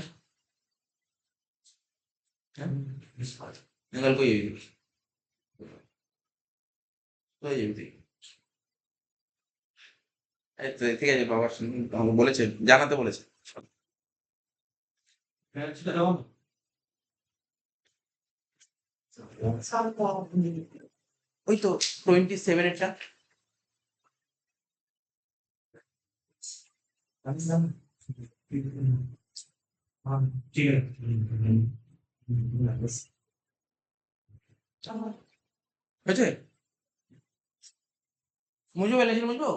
S1: হ্যাঁ, কই যাবি তুই? কোথায় যাবি তুই? এই তো ঠিক আছে, বাবা আমাকে বলেছে, জানাতে বলেছে। ওই তো 27 এরটা।
S2: ঠিক
S1: হয়েছে? মুজবো, এলাইছিল মুজবো।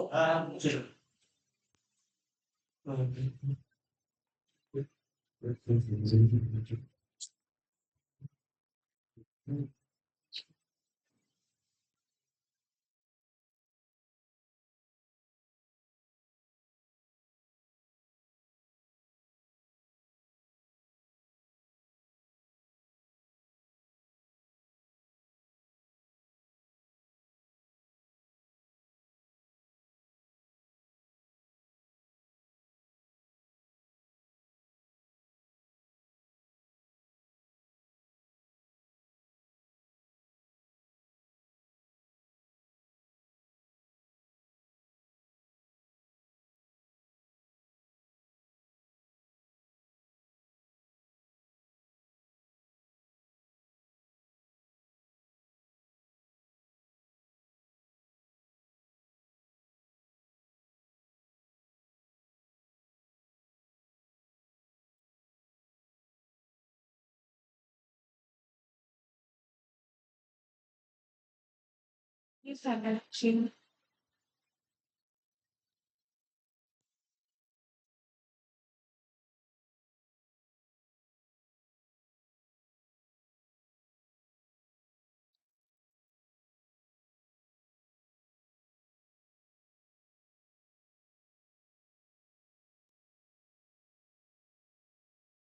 S3: Yes, I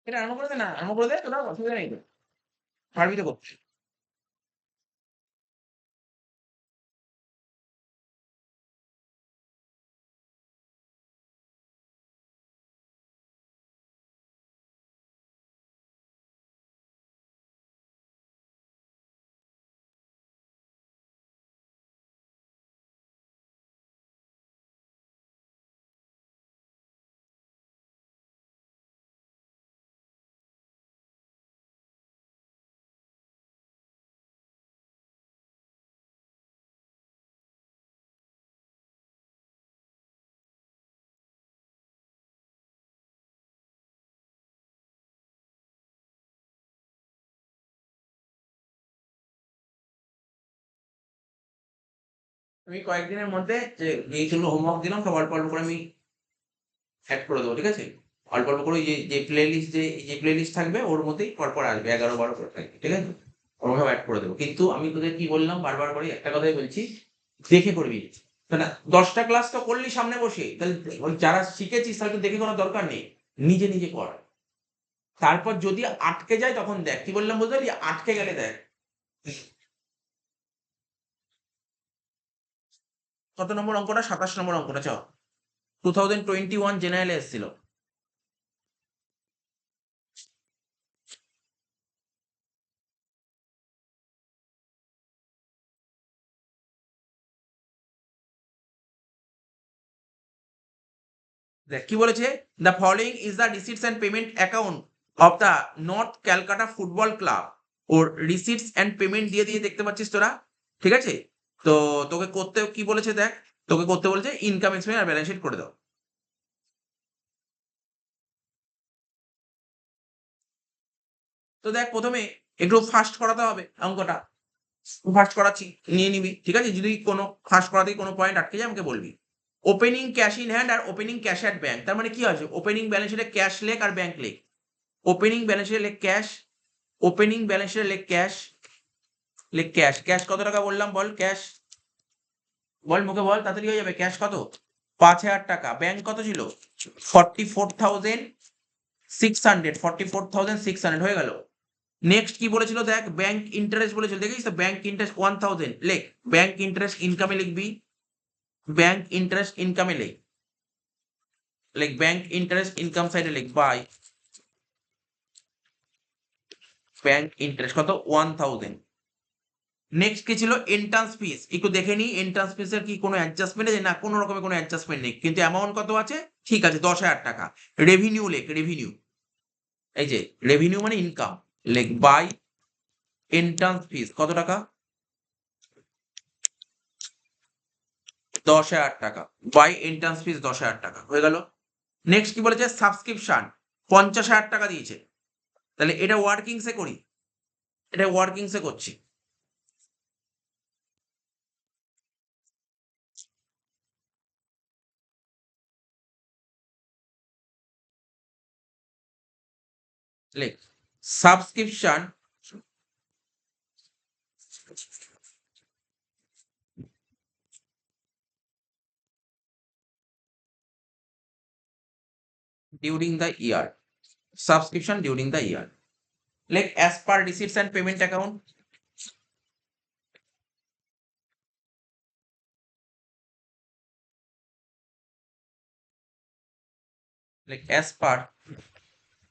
S1: এটা আরম্ভ করে দে না, আরম্ভ করে দে, তোরা অসুবিধা নেই তো, পারবি তো করতে। আমি কয়েকদিনের মধ্যে যে এইগুলো হোমওয়ার্ক দিলাম সব অল্প অল্প করে আমি অ্যাড করে দেবো, ঠিক আছে? অল্প অল্প করে যে প্লে লিস্ট যে প্লে লিস্ট থাকবে ওর মধ্যেই পরপর আসবে 11-12 করে থাকবে, ঠিক আছে? ওরকম সব অ্যাড করে দেবো। কিন্তু আমি তোদের কি বললাম বারবার করে একটা কথাই বলছি, দেখে করবি। না 10টা ক্লাস তো করলি সামনে বসে, তাহলে ওই যারা শিখেছিস তাহলে তো দেখে করার দরকার নেই, নিজে নিজে কর। তারপর যদি আটকে যায় তখন দেখ, কি বললাম বুঝতে পারলি? আটকে গেলে দেখ। কত নম্বর অঙ্কটা? 27 নম্বর অঙ্কটা, চ। 2021 জেনারেলে এসেছিল। দেখ কি বলেছে, the following is the receipts and payment account of the North Calcutta Football Club. ওর রিসিটস অ্যান্ড পেমেন্ট দিয়ে দিয়ে দেখতে পাচ্ছিস তোরা, ঠিক আছে? তো তোকে করতে কি বলেছে দেখ, তোকে করতে বলেছে ইনকাম এক্সপেন্স আর ব্যালেন্স শিট করে দাও। তো দেখ প্রথমে একটু ফাস্ট করাতে হবে অঙ্কটা, ফাস্ট করাচ্ছি, নিয়ে নিবি, ঠিক আছে? যদি কোনো ফাস্ট করাতেই কোনো পয়েন্ট আটকে যায় আমাকে বলবি। ওপেনিং ক্যাশ ইন হ্যান্ড আর ওপেনিং ক্যাশ অ্যাট ব্যাংক, তার মানে কি আছে? ওপেনিং ব্যালেন্স শিটে ক্যাশ লেখ আর ব্যাংক লেখ। ওপেনিং ব্যালেন্স শিটে লেখ ক্যাশ, ওপেনিং ব্যালেন্স শিটে লেখ ক্যাশ, লেখ ক্যাশ। ক্যাশ কত টাকা বললাম বল? ক্যাশ বল, মুখে বল, তাড়াতাড়ি হয়ে যাবে। ক্যাশ কত? 5,000 টাকা। ব্যাংক কত ছিল? 44,600, 44,600 হয়ে গেল। নেক্সট কি বলেছিল দেখ, ব্যাংক ইন্টারেস্ট বলেছিল, দেখিস তো? ব্যাংক ইন্টারেস্ট 1000 লেখ। ব্যাংক ইন্টারেস্ট ইনকামে লিখবি, ব্যাংক ইন্টারেস্ট ইনকামে লেখ, লেখ ব্যাংক ইন্টারেস্ট ইনকাম সাইডে লিখ বাই ব্যাংক ইন্টারেস্ট কত? 1000। নেক্সট কি ছিল? এন্ট্রান্স ফিস। একটু দেখে নি এন্ট্রান্স ফিসের কি কোনো অ্যাডজাস্টমেন্ট আছে? না, কোনো রকমের কোনো অ্যাডজাস্টমেন্ট নেই, কিন্তু অ্যামাউন্ট কত আছে? ঠিক আছে, 10,000 টাকা। রেভিনিউ লেখ, রেভিনিউ, এই যে রেভিনিউ মানে ইনকাম, লেখ বাই এন্ট্রান্স ফিস কত টাকা? 10,000 টাকা। বাই এন্ট্রান্স ফিস 10,000 টাকা হয়ে গেল। নেক্সট কি বলেছে? সাবস্ক্রিপশন 50,000 টাকা দিয়েছে, তাহলে এটা ওয়ার্কিংসে করি, এটা ওয়ার্কিংসে করছি। লেখ subscription during the year, subscription during the year. লেখ as per receipts and payment account, লেখ as per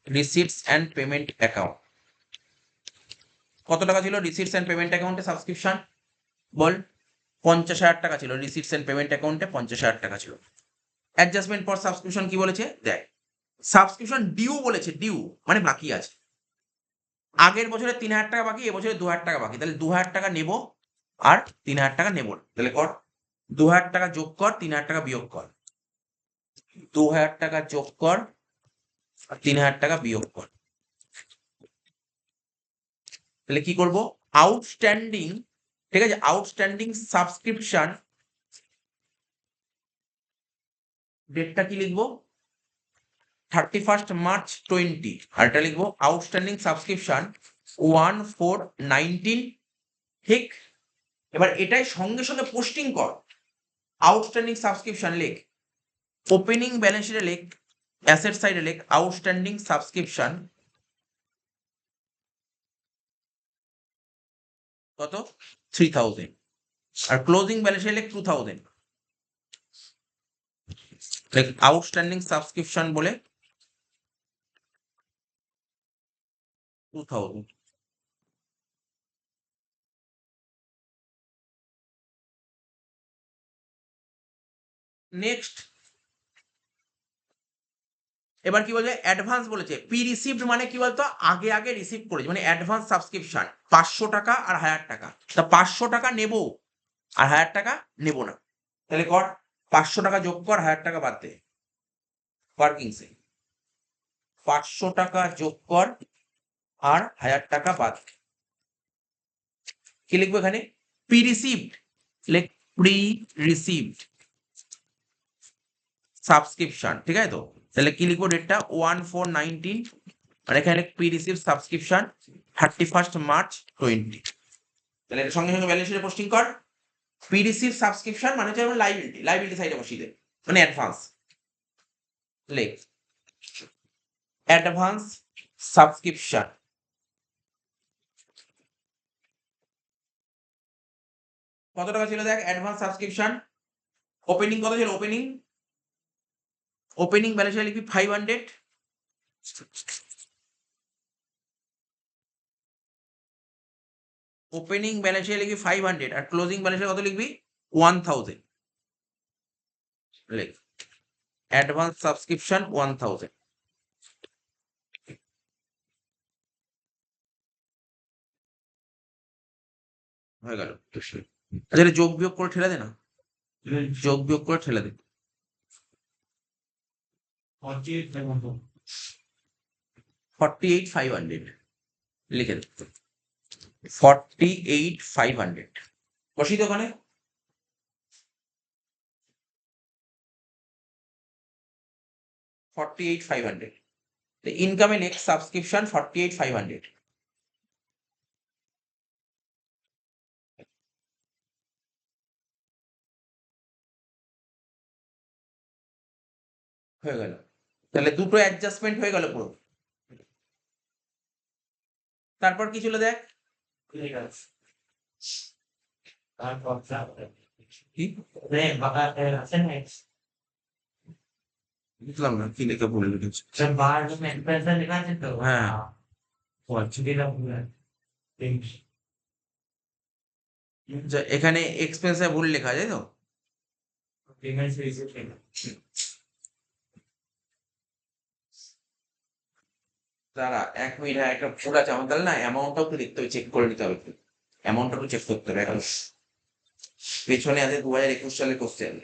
S1: receipts and payment account. কত টাকা ছিল রিসিটস অ্যান্ড পেমেন্ট অ্যাকাউন্টে সাবস্ক্রিপশন? বল। 50,000 টাকা ছিল রিসিটস অ্যান্ড পেমেন্ট অ্যাকাউন্টে, 50,000 টাকা ছিল। অ্যাডজাস্টমেন্ট ফর সাবস্ক্রিপশন কি বলেছে দেখ, সাবস্ক্রিপশন ডিউ বলেছে, ডিউ মানে বাকি আছে। আগের বছরে 3,000 টাকা বাকি, এবছরে 2,000 টাকা বাকি, তাহলে 2,000 টাকা নেব আর 3,000 টাকা নেব না। তাহলে কর 2,000 টাকা যোগ কর, 3,000 টাকা বিয়োগ কর, 2,000 টাকা যোগ কর আর 3,000 টাকা বিয়োগ কর। তাহলে কি করব? আউটস্ট্যান্ডিং, ঠিক আছে, আউটস্ট্যান্ডিং সাবস্ক্রিপশন, ডেটটা কি লিখবো? 31 মার্চ 20, আর এটা লিখবো আউটস্ট্যান্ডিং সাবস্ক্রিপশন 1419, ঠিক? এবার এটাই সঙ্গে সঙ্গে পোস্টিং কর। আউটস্ট্যান্ডিং সাবস্ক্রিপশন লেখ, ওপেনিং ব্যালেন্স শিটে লেখ, অ্যাসেট সাইডে লেখ আউটস্ট্যান্ডিং সাবস্ক্রিপশন কত? 3,000, আর ক্লোজিং ব্যালেন্সে লেখ 2,000, লেখ আউটস্ট্যান্ডিং সাবস্ক্রিপশন বলে 2,000। নেক্সট এবার কি বলছে? অ্যাডভান্স বলেছে। পি রিসিভড মানে কি বলতো? আগে আগে রিসিভ করেছে, মানে অ্যাডভান্স সাবস্ক্রিপশন 500 টাকা আর 1,000 টাকা। তা 500 টাকা নেব আর 1,000 টাকা নেব না, তাহলে কর 500 টাকা যোগ কর, 1,000 টাকা বাদ দে। ওয়ার্কিংসে 500 টাকা যোগ কর আর 1,000 টাকা বাদ দে। কি লিখবো এখানে? পি রিসিভড, লেখ প্রি রিসিভড সাবস্ক্রিপশন, ঠিক আছে তো? তাহলে কি লিখবো ডেটটা 1/4/19, আর এখানে pre receive subscription 31st March 20। তাহলে এর সঙ্গে সঙ্গে ব্যালেন্স শিটে পোস্টিং কর। প্রি রিসিভ সাবস্ক্রিপশন মানে হচ্ছে লাইবিলিটি সাইডে বসিয়ে দে, মানে অ্যাডভান্স। লেখ অ্যাডভান্স সাবস্ক্রিপশন কত টাকা ছিল দেখ। অ্যাডভান্স সাবস্ক্রিপশন ওপেনিং কত ছিল? ওপেনিং ব্যালেন্সে লিখবি 500, ওপেনিং ব্যালেন্সে লিখবি 500 আর ক্লোজিং ব্যালেন্সে কত লিখবি? 1000। লিখ অ্যাডভান্স সাবস্ক্রিপশন 1000 হয়ে গেল। আচ্ছা এটা যোগ বিয়োগ করে ঠেলে দে না, যোগ বিয়োগ করে ঠেলে দে। 48,500 লিখে দে, 48,500 বসি তো ওখানে। ইনকামে নেক্সট সাবস্ক্রিপশন 48,500 হয়ে গেল। তাহলে দুটো অ্যাডজাস্টমেন্ট হয়ে গেল পুরো। তারপর কি ছিল দেখ, কি বুঝলাম না কি লিখে ভুলে লিখেছি। হ্যাঁ এখানে এক্সপেন্সে ভুল লেখা যায় তো। তারা 1 মিনিট, একটা ভুল আছে আমার, তাহলে না অ্যামাউন্টটাও একটু দেখতে হবে, চেক করে নিতে হবে, অ্যামাউন্টটা একটু চেক করতে হবে। এখন পেছনে আছে 2021 সালের কোশ্চেন।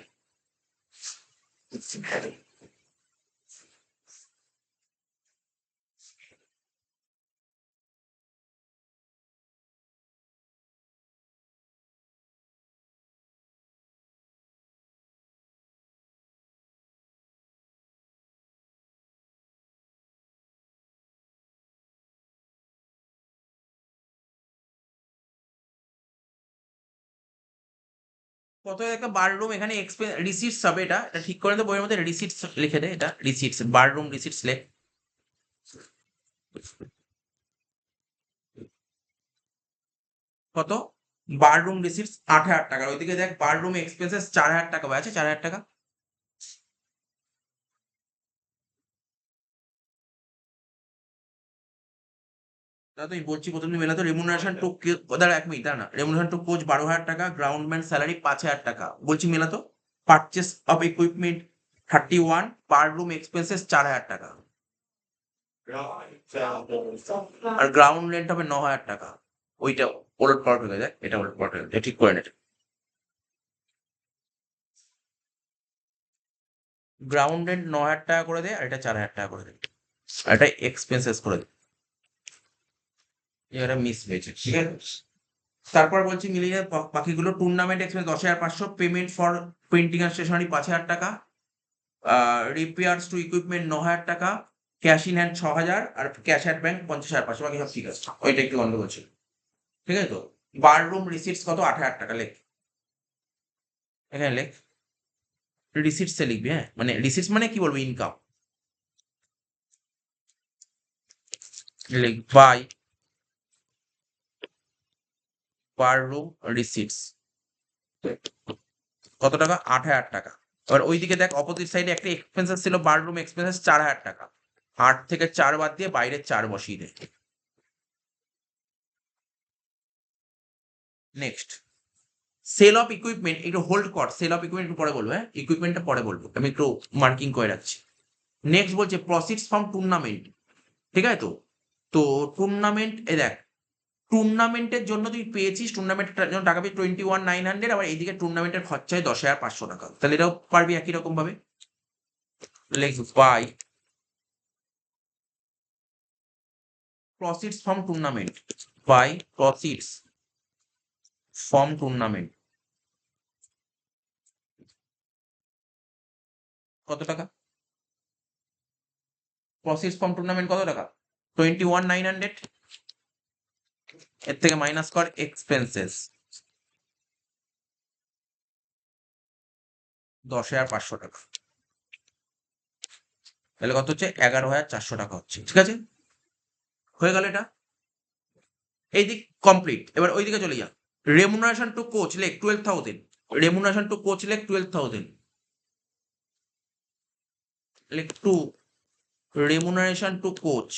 S1: কত একটা বার রুম এখানে রিসিটস হবে, এটা এটা ঠিক করে তো বইয়ের মধ্যে রিসিটস লিখে দে, এটা রিসিটস বার রুম রিসিটস লেখ। কত? বার রুম রিসিটস 8,000 টাকা। ওইদিকে দেখ বার রুম এক্সপেন্সেস 4,000 টাকা আছে, 4,000 টাকা। দাদা তুই বলছি প্রথম দিন মেলাতো রেমুনারেশন টু, দাঁড়া 1 মিনিট, দাঁড়া না, রেমুনারেশন টু কোচ 12,000 টাকা, গ্রাউন্ডম্যান স্যালারি 5,000 টাকা বলছি মেলাতো। Purchase of equipment 31, bar room expenses 4,000 টাকা, আর গ্রাউন্ড রেন্ট হবে 9,000 টাকা। ওইটা ওলট পালট হয়ে যায়, এটা ওলট পালট হয়ে যায়, ঠিক করে নে। গ্রাউন্ড রেন্ট 9,000 টাকা করে দে, আর এটা 4,000 টাকা করে দে, আর এটা এক্সপেন্সেস করে দে। এটা মিস হয়েছে, ঠিক আছে। তারপর বলছি মিলিয়ে বাকিগুলো। Tournament expense 10,500, payment for printing আর স্টেশনারি 5,000 টাকা, রিপেয়ার্স টু ইকুইপমেন্ট 9,000 টাকা, ক্যাশ ইন হ্যান্ড 6,000, আর ক্যাশ অ্যাট ব্যাংক 50,500। বাকি সব ঠিক আছে, ওইটা একটু গন্ডগোল ছিল, ঠিক আছে তো। বার রুম রিসিটস কত? 8,000 টাকা লেখ, এখানে লেখ। রিসিটসে লিখবি, হ্যাঁ, মানে রিসিটস মানে কি বলবো, ইনকাম। লিখ বাই বার রুম রিসিটস কত টাকা? 8,000 টাকা। এবার ওইদিকে দেখ অপোজিট সাইডে একটা এক্সপেন্সেস ছিল, বার রুম এক্সপেন্সেস 4,000 টাকা। 8 থেকে 4 বাদ দিয়ে বাইরে 4 বসিয়ে দে। নেক্সট সেল অফ ইকুইপমেন্ট, একটু হোল্ড কর, সেল অফ ইকুইপমেন্ট একটু পরে বলবো, হ্যাঁ ইকুইপমেন্টটা পরে বলবো, আমি একটু মার্কিং করে রাখছি। নেক্সট বলছে প্রসিডস ফ্রম টুর্নামেন্ট, ঠিক আছে তো। তো টুর্নামেন্ট এ দেখ, টুর্নামেন্টের জন্য তুই পেয়েছিস, টুর্নামেন্টের জন্য টাকা পেয়ে 21,900, আবার এইদিকে টুর্নামেন্টের খরচা হয় 10,500 টাকা। তাহলে এটাও পারবি একই রকম ভাবে। লেখ by proceeds from tournament, by proceeds from tournament কত টাকা? প্রসিডস ফ্রম টুর্নামেন্ট কত টাকা? 21,900। এর থেকে মাইনাস কর এক্সপেন্সেস 10,500 টাকা। তাহলে কত হচ্ছে? 11,400 টাকা হচ্ছে। ঠিক আছে, হয়ে গেল এটা। এই দিক কমপ্লিট। এবার ওই দিকে চলে যা। রেমুনারেশন টু কোচ লেখ 12,000। রেমুনারেশন টু কোচ লেখ 12,000। লেখ to remuneration to coach.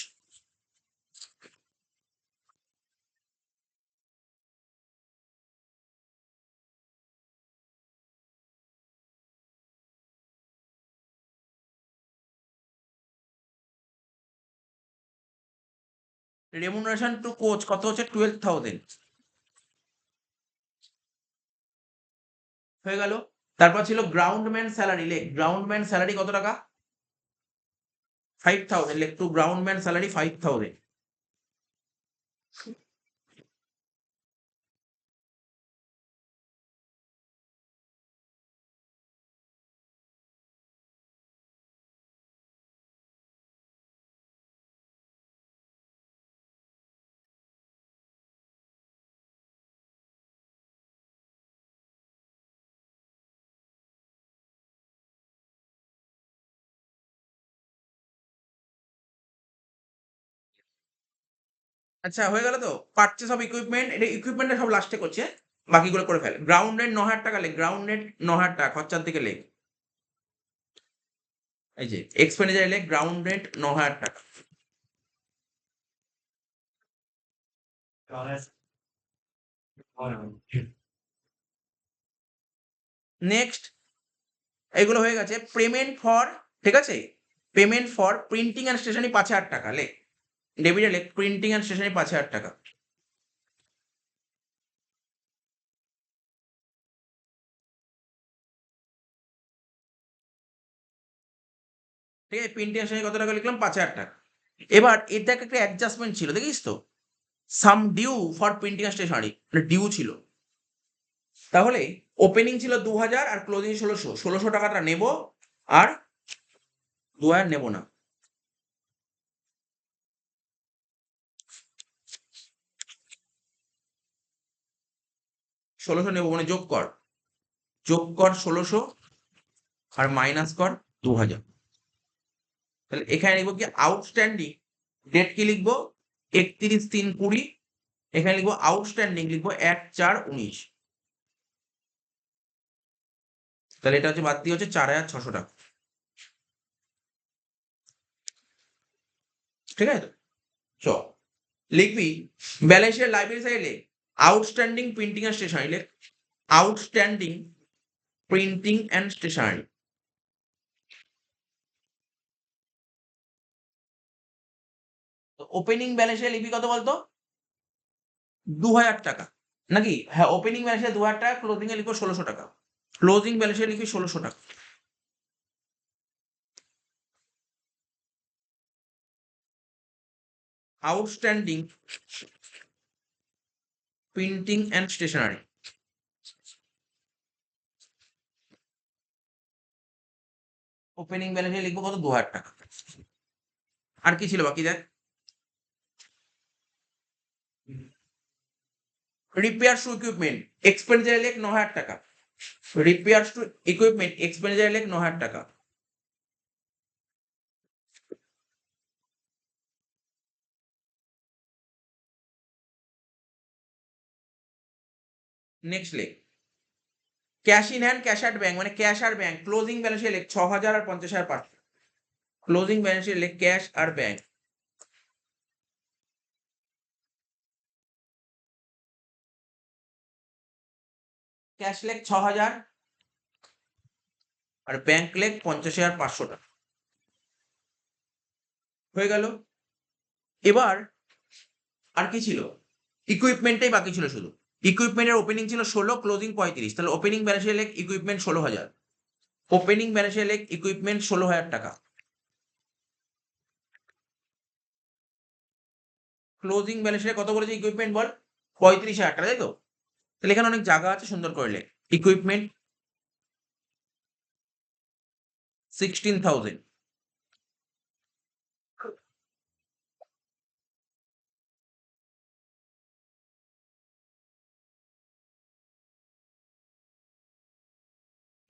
S1: Remuneration to coach কত হচ্ছে? 12,000 হয়ে গেল। তারপর ছিল গ্রাউন্ডম্যান স্যালারি লেখ। গ্রাউন্ডম্যান স্যালারি কত টাকা? 5,000। লেখ টু গ্রাউন্ডম্যান স্যালারি 5,000। আচ্ছা, হয়ে গেল তো। পারচেস অফ ইকুইপমেন্ট, এটা ইকুইপমেন্টটা সব লাস্টে করছে, বাকিগুলো করে ফেল। গ্রাউন্ড রেন্ট 9,000 টাকা লেখ। গ্রাউন্ড রেন্ট 9,000 টাকা খরচার দিকে লেখ। এই যে এক্সপেন্ডিচার লেখ গ্রাউন্ড রেন্ট 9,000 টাকা। নেক্সট, এগুলো হয়ে গেছে। পেমেন্ট ফর, ঠিক আছে, payment for printing and stationery 5,000 টাকা লেখ। ডেবিটে লেখ প্রিন্টিং অ্যান্ড স্টেশনারি 5,000 টাকা। ঠিক আছে, প্রিন্টিং অ্যান্ড স্টেশনারি কত টাকা লিখলাম? 5,000 টাকা। এবার এটাকে একটা অ্যাডজাস্টমেন্ট ছিল, দেখিস তো, some due for printing and stationery, due ছিল। তাহলে ওপেনিং ছিল 2,000 আর ক্লোজিং 1,600। 1,600 টাকাটা নেব আর 2,000 নেব না। ষোলোশো নেবো মানে যোগ কর, যোগ কর 1,600 আর মাইনাস কর 2,000। তাহলে এখানে লিখবো কি? আউটস্ট্যান্ডিং ডেট কি লিখবো? 31/3/20। এখানে লিখবো আউটস্ট্যান্ডিং, লিখবো 1/4/19। তাহলে এটা হচ্ছে বাদ দিয়ে হচ্ছে 4,600 টাকা। ঠিক আছে তো? চ লিখবি ব্যালেন্স শিটের লাইব্রেরি সাইডে লেখ আউটস্ট্যান্ডিং প্রিন্টিং অ্যান্ড স্টেশনারি। লেখ outstanding printing and stationery. Opening ব্যালেন্সে লিখবি কত বলতো? 2,000 টাকা নাকি? হ্যাঁ, ওপেনিং ব্যালেন্সে 2,000 টাকা, ক্লোজিং এ লিখবো 1,600 টাকা। ক্লোজিং ব্যালেন্সে লিখবি 1,600 টাকা। Outstanding printing and stationery. Opening ব্যালেন্সে লিখবো কত? 2,000 টাকা। আর কি ছিল বাকি দেখ। রিপেয়ার্স টু ইকুইপমেন্ট এক্সপেন্ডিচার লেখ 9,000 টাকা। রিপেয়ার্স টু ইকুইপমেন্ট এক্সপেন্ডিচার লেখ 9,000 টাকা। নেক্সট লেখ cash in hand cash at bank, মানে ক্যাশ আর ব্যাংক। ক্লোজিং ব্যালেন্সে লেখ 6,000 আর 50,500। ক্লোজিং ব্যালেন্সে লেখ ক্যাশ আর ব্যাংক। ক্যাশ লেখ 6,000 আর ব্যাংক লেখ 50,500 টাকা। হয়ে গেল। এবার আর কি ছিল? ইকুইপমেন্টটাই বাকি ছিল শুধু। ইকুইপমেন্টের ওপেনিং ছিল 16, ক্লোজিং 35। তাহলে ওপেনিং ব্যালেন্সে লেখ ইকুইপমেন্ট 16,000। ওপেনিং ব্যালেন্সে লেখ ইকুইপমেন্ট 16,000 টাকা। ক্লোজিং ব্যালেন্সে কত বলেছে ইকুইপমেন্ট বল? 35,000 টাকা, তাই তো? তাহলে এখানে অনেক জায়গা আছে, সুন্দর করে লেখ ইকুইপমেন্ট 16,000।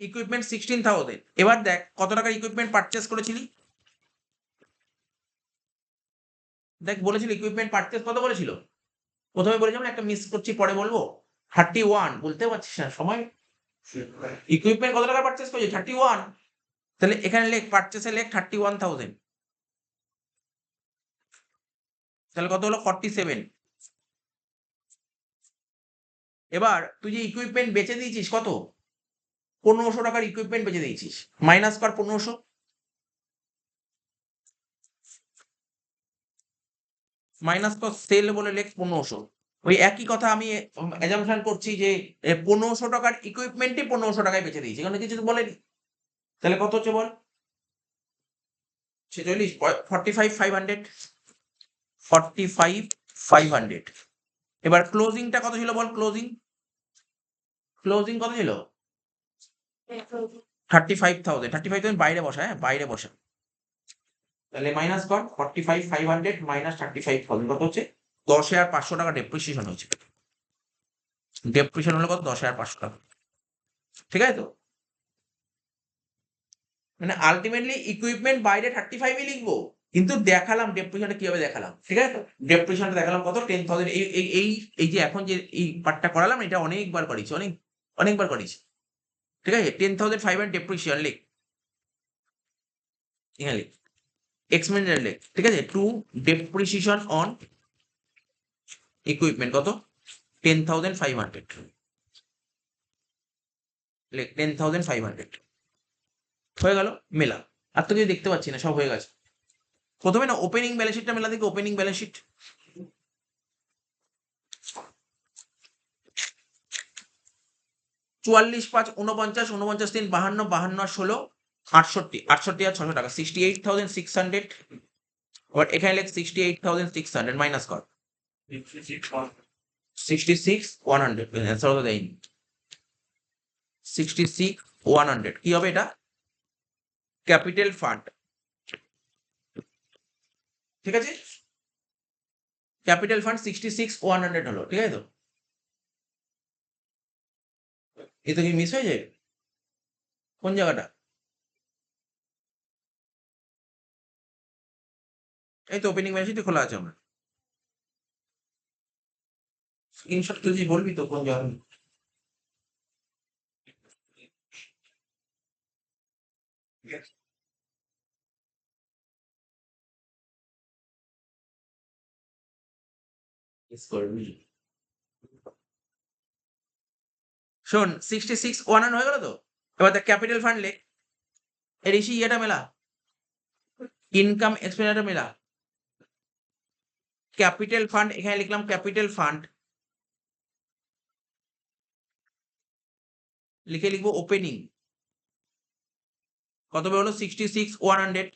S1: ইকুইপমেন্ট 16,000। এবার দেখ কত টাকার ইকুইপমেন্ট পারচেস করেছিলি। দেখ বলেছিল ইকুইপমেন্ট পারচেস কত বলেছিল, প্রথমে বলেছিলাম একটা মিস করছি পরে বলবো। 31 বলতে পারছিস না সময়। ইকুইপমেন্ট কত টাকা পারচেস করেছি 31, তাহলে এখানে লেখ পারচেসে লেখ 31,000, তাহলে কত হলো 47। এবার তুই যে ইকুইপমেন্ট বেচে দিয়েছিস কত, 1500 টাকার ইকুইপমেন্ট বেচে দিয়েছিস, মাইনাস কর 1500, মাইনাস কর সেল বলে লেখ 1500। ওই একই কথা আমি অ্যাজাম্পশন করছি যে 1500 টাকার ইকুইপমেন্টই 1500 টাকায় বেচে দিয়েছি, এখানে কিছু তো বলেনি। তাহলে কত হচ্ছে বল, 46, 45,500, 45,500। এবার ক্লোজিংটা কত ছিল বল, ক্লোজিং কত ছিল 35,000। 35,000 বাইরে বসা, হ্যাঁ বাইরে বসা, তাহলে মাইনাস কর 45,500 মাইনাস 35,000 কত হচ্ছে 10,500 টাকা ডেপ্রিসিয়েশন হয়েছে। ডেপ্রিসিয়েশন হলো কত 10,500 টাকা, ঠিক আছে তো। মানে আলটিমেটলি ইকুইপমেন্ট বাইরে 35ই লিখবো, কিন্তু দেখালাম ডেপ্রিসিয়েশনটা কিভাবে দেখালাম, ঠিক আছে তো। ডেপ্রিসিয়েশনটা দেখালাম কত 10,000। এই এই এই এই যে এখন যে এই পার্টটা করালাম এটা অনেকবার করেছি, অনেকবার করেছি, ঠিক আছে। 10,500 ডেপ্রিসিয়েশন লিখ, এখানে লিখ এক্সপেন্ডিচার লিখ, ঠিক আছে। টু ডেপ্রিসিয়েশন অন ইকুইপমেন্ট কত 10,500 লিখ 10,500 হয়ে গেল মেলা। আর তো কিছু দেখতে পাচ্ছি না, সব হয়ে গেছে। প্রথমে না ওপেনিং ব্যালেন্স শিটটা মেলা দেখি, ওপেনিং ব্যালেন্স শিট। চুয়াল্লিশ 5 49, 49 3 52, 52 আর 16 68, 68 আর 600 টাকা 68,600। আবার এখানে লেখ 68,600 মাইনাস কর 66,100, অ্যান্সার তো দেয়নি। 66,100 কি হবে এটা, ক্যাপিটাল ফান্ড, ঠিক আছে। ক্যাপিটাল ফান্ড 66,100 হলো, ঠিক আছে তো। এ তো কি মিস হয়ে যায়, কোন জায়গাটা, এই তো ওপেনিং ব্যালেন্স শিট খোলা আছে আমার, স্ক্রিনশট তুলছি বলবি তো কোন জায়গা। শোন 66,100 হয়ে গেল তো। এবার দেখ ক্যাপিটাল ফান্ড লেখ, এর ইসি ইয়েটা মেলা, ইনকাম এক্সপেন্ডিচার মেলা। ক্যাপিটাল ফান্ড এখানে লিখলাম ক্যাপিটাল ফান্ড, লিখে লিখবো ওপেনিং কত বেরোলো 66,100।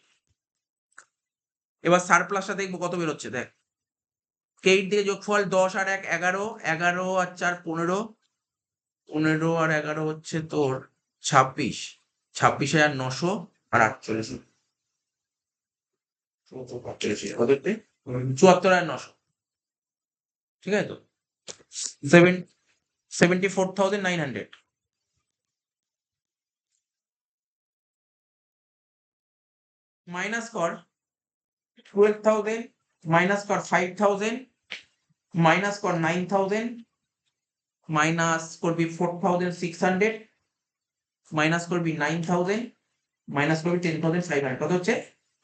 S1: এবার সারপ্লাসটা দেখবো কত বেরোচ্ছে, দেখ ক্রেডিট দিয়ে যোগফল 10 আর 1 11, 11 আর 4 15, 15 আর 11 হচ্ছে তোর 26, 26,900 আর 48, 74,900, ঠিক আছে তো। 74,900 মাইনাস কর 12,000, মাইনাস কর 5,000, মাইনাস কর 9,000, মাইনাস করবি 4,600, মাইনাস করবি 9,000, মাইনাস করবি 10,500 কত হচ্ছে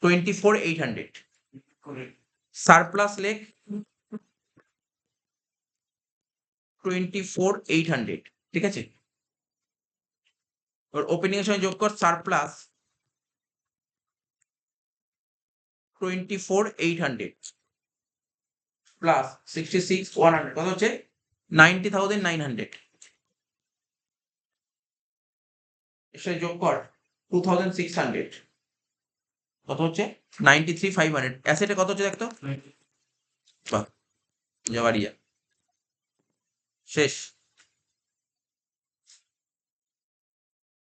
S1: 24,800। সারপ্লাস লেখ 24,800, ঠিক আছে। ওর ওপেনিং এর সঙ্গে যোগ কর সারপ্লাস 24,800 প্লাস 66,100 কত হচ্ছে 90,900। এর সাথে যোগ কর 2,600 কত হচ্ছে 93,500। অ্যাসেটে কত হচ্ছে দেখতো, বাহ জবারিয়া শেষ।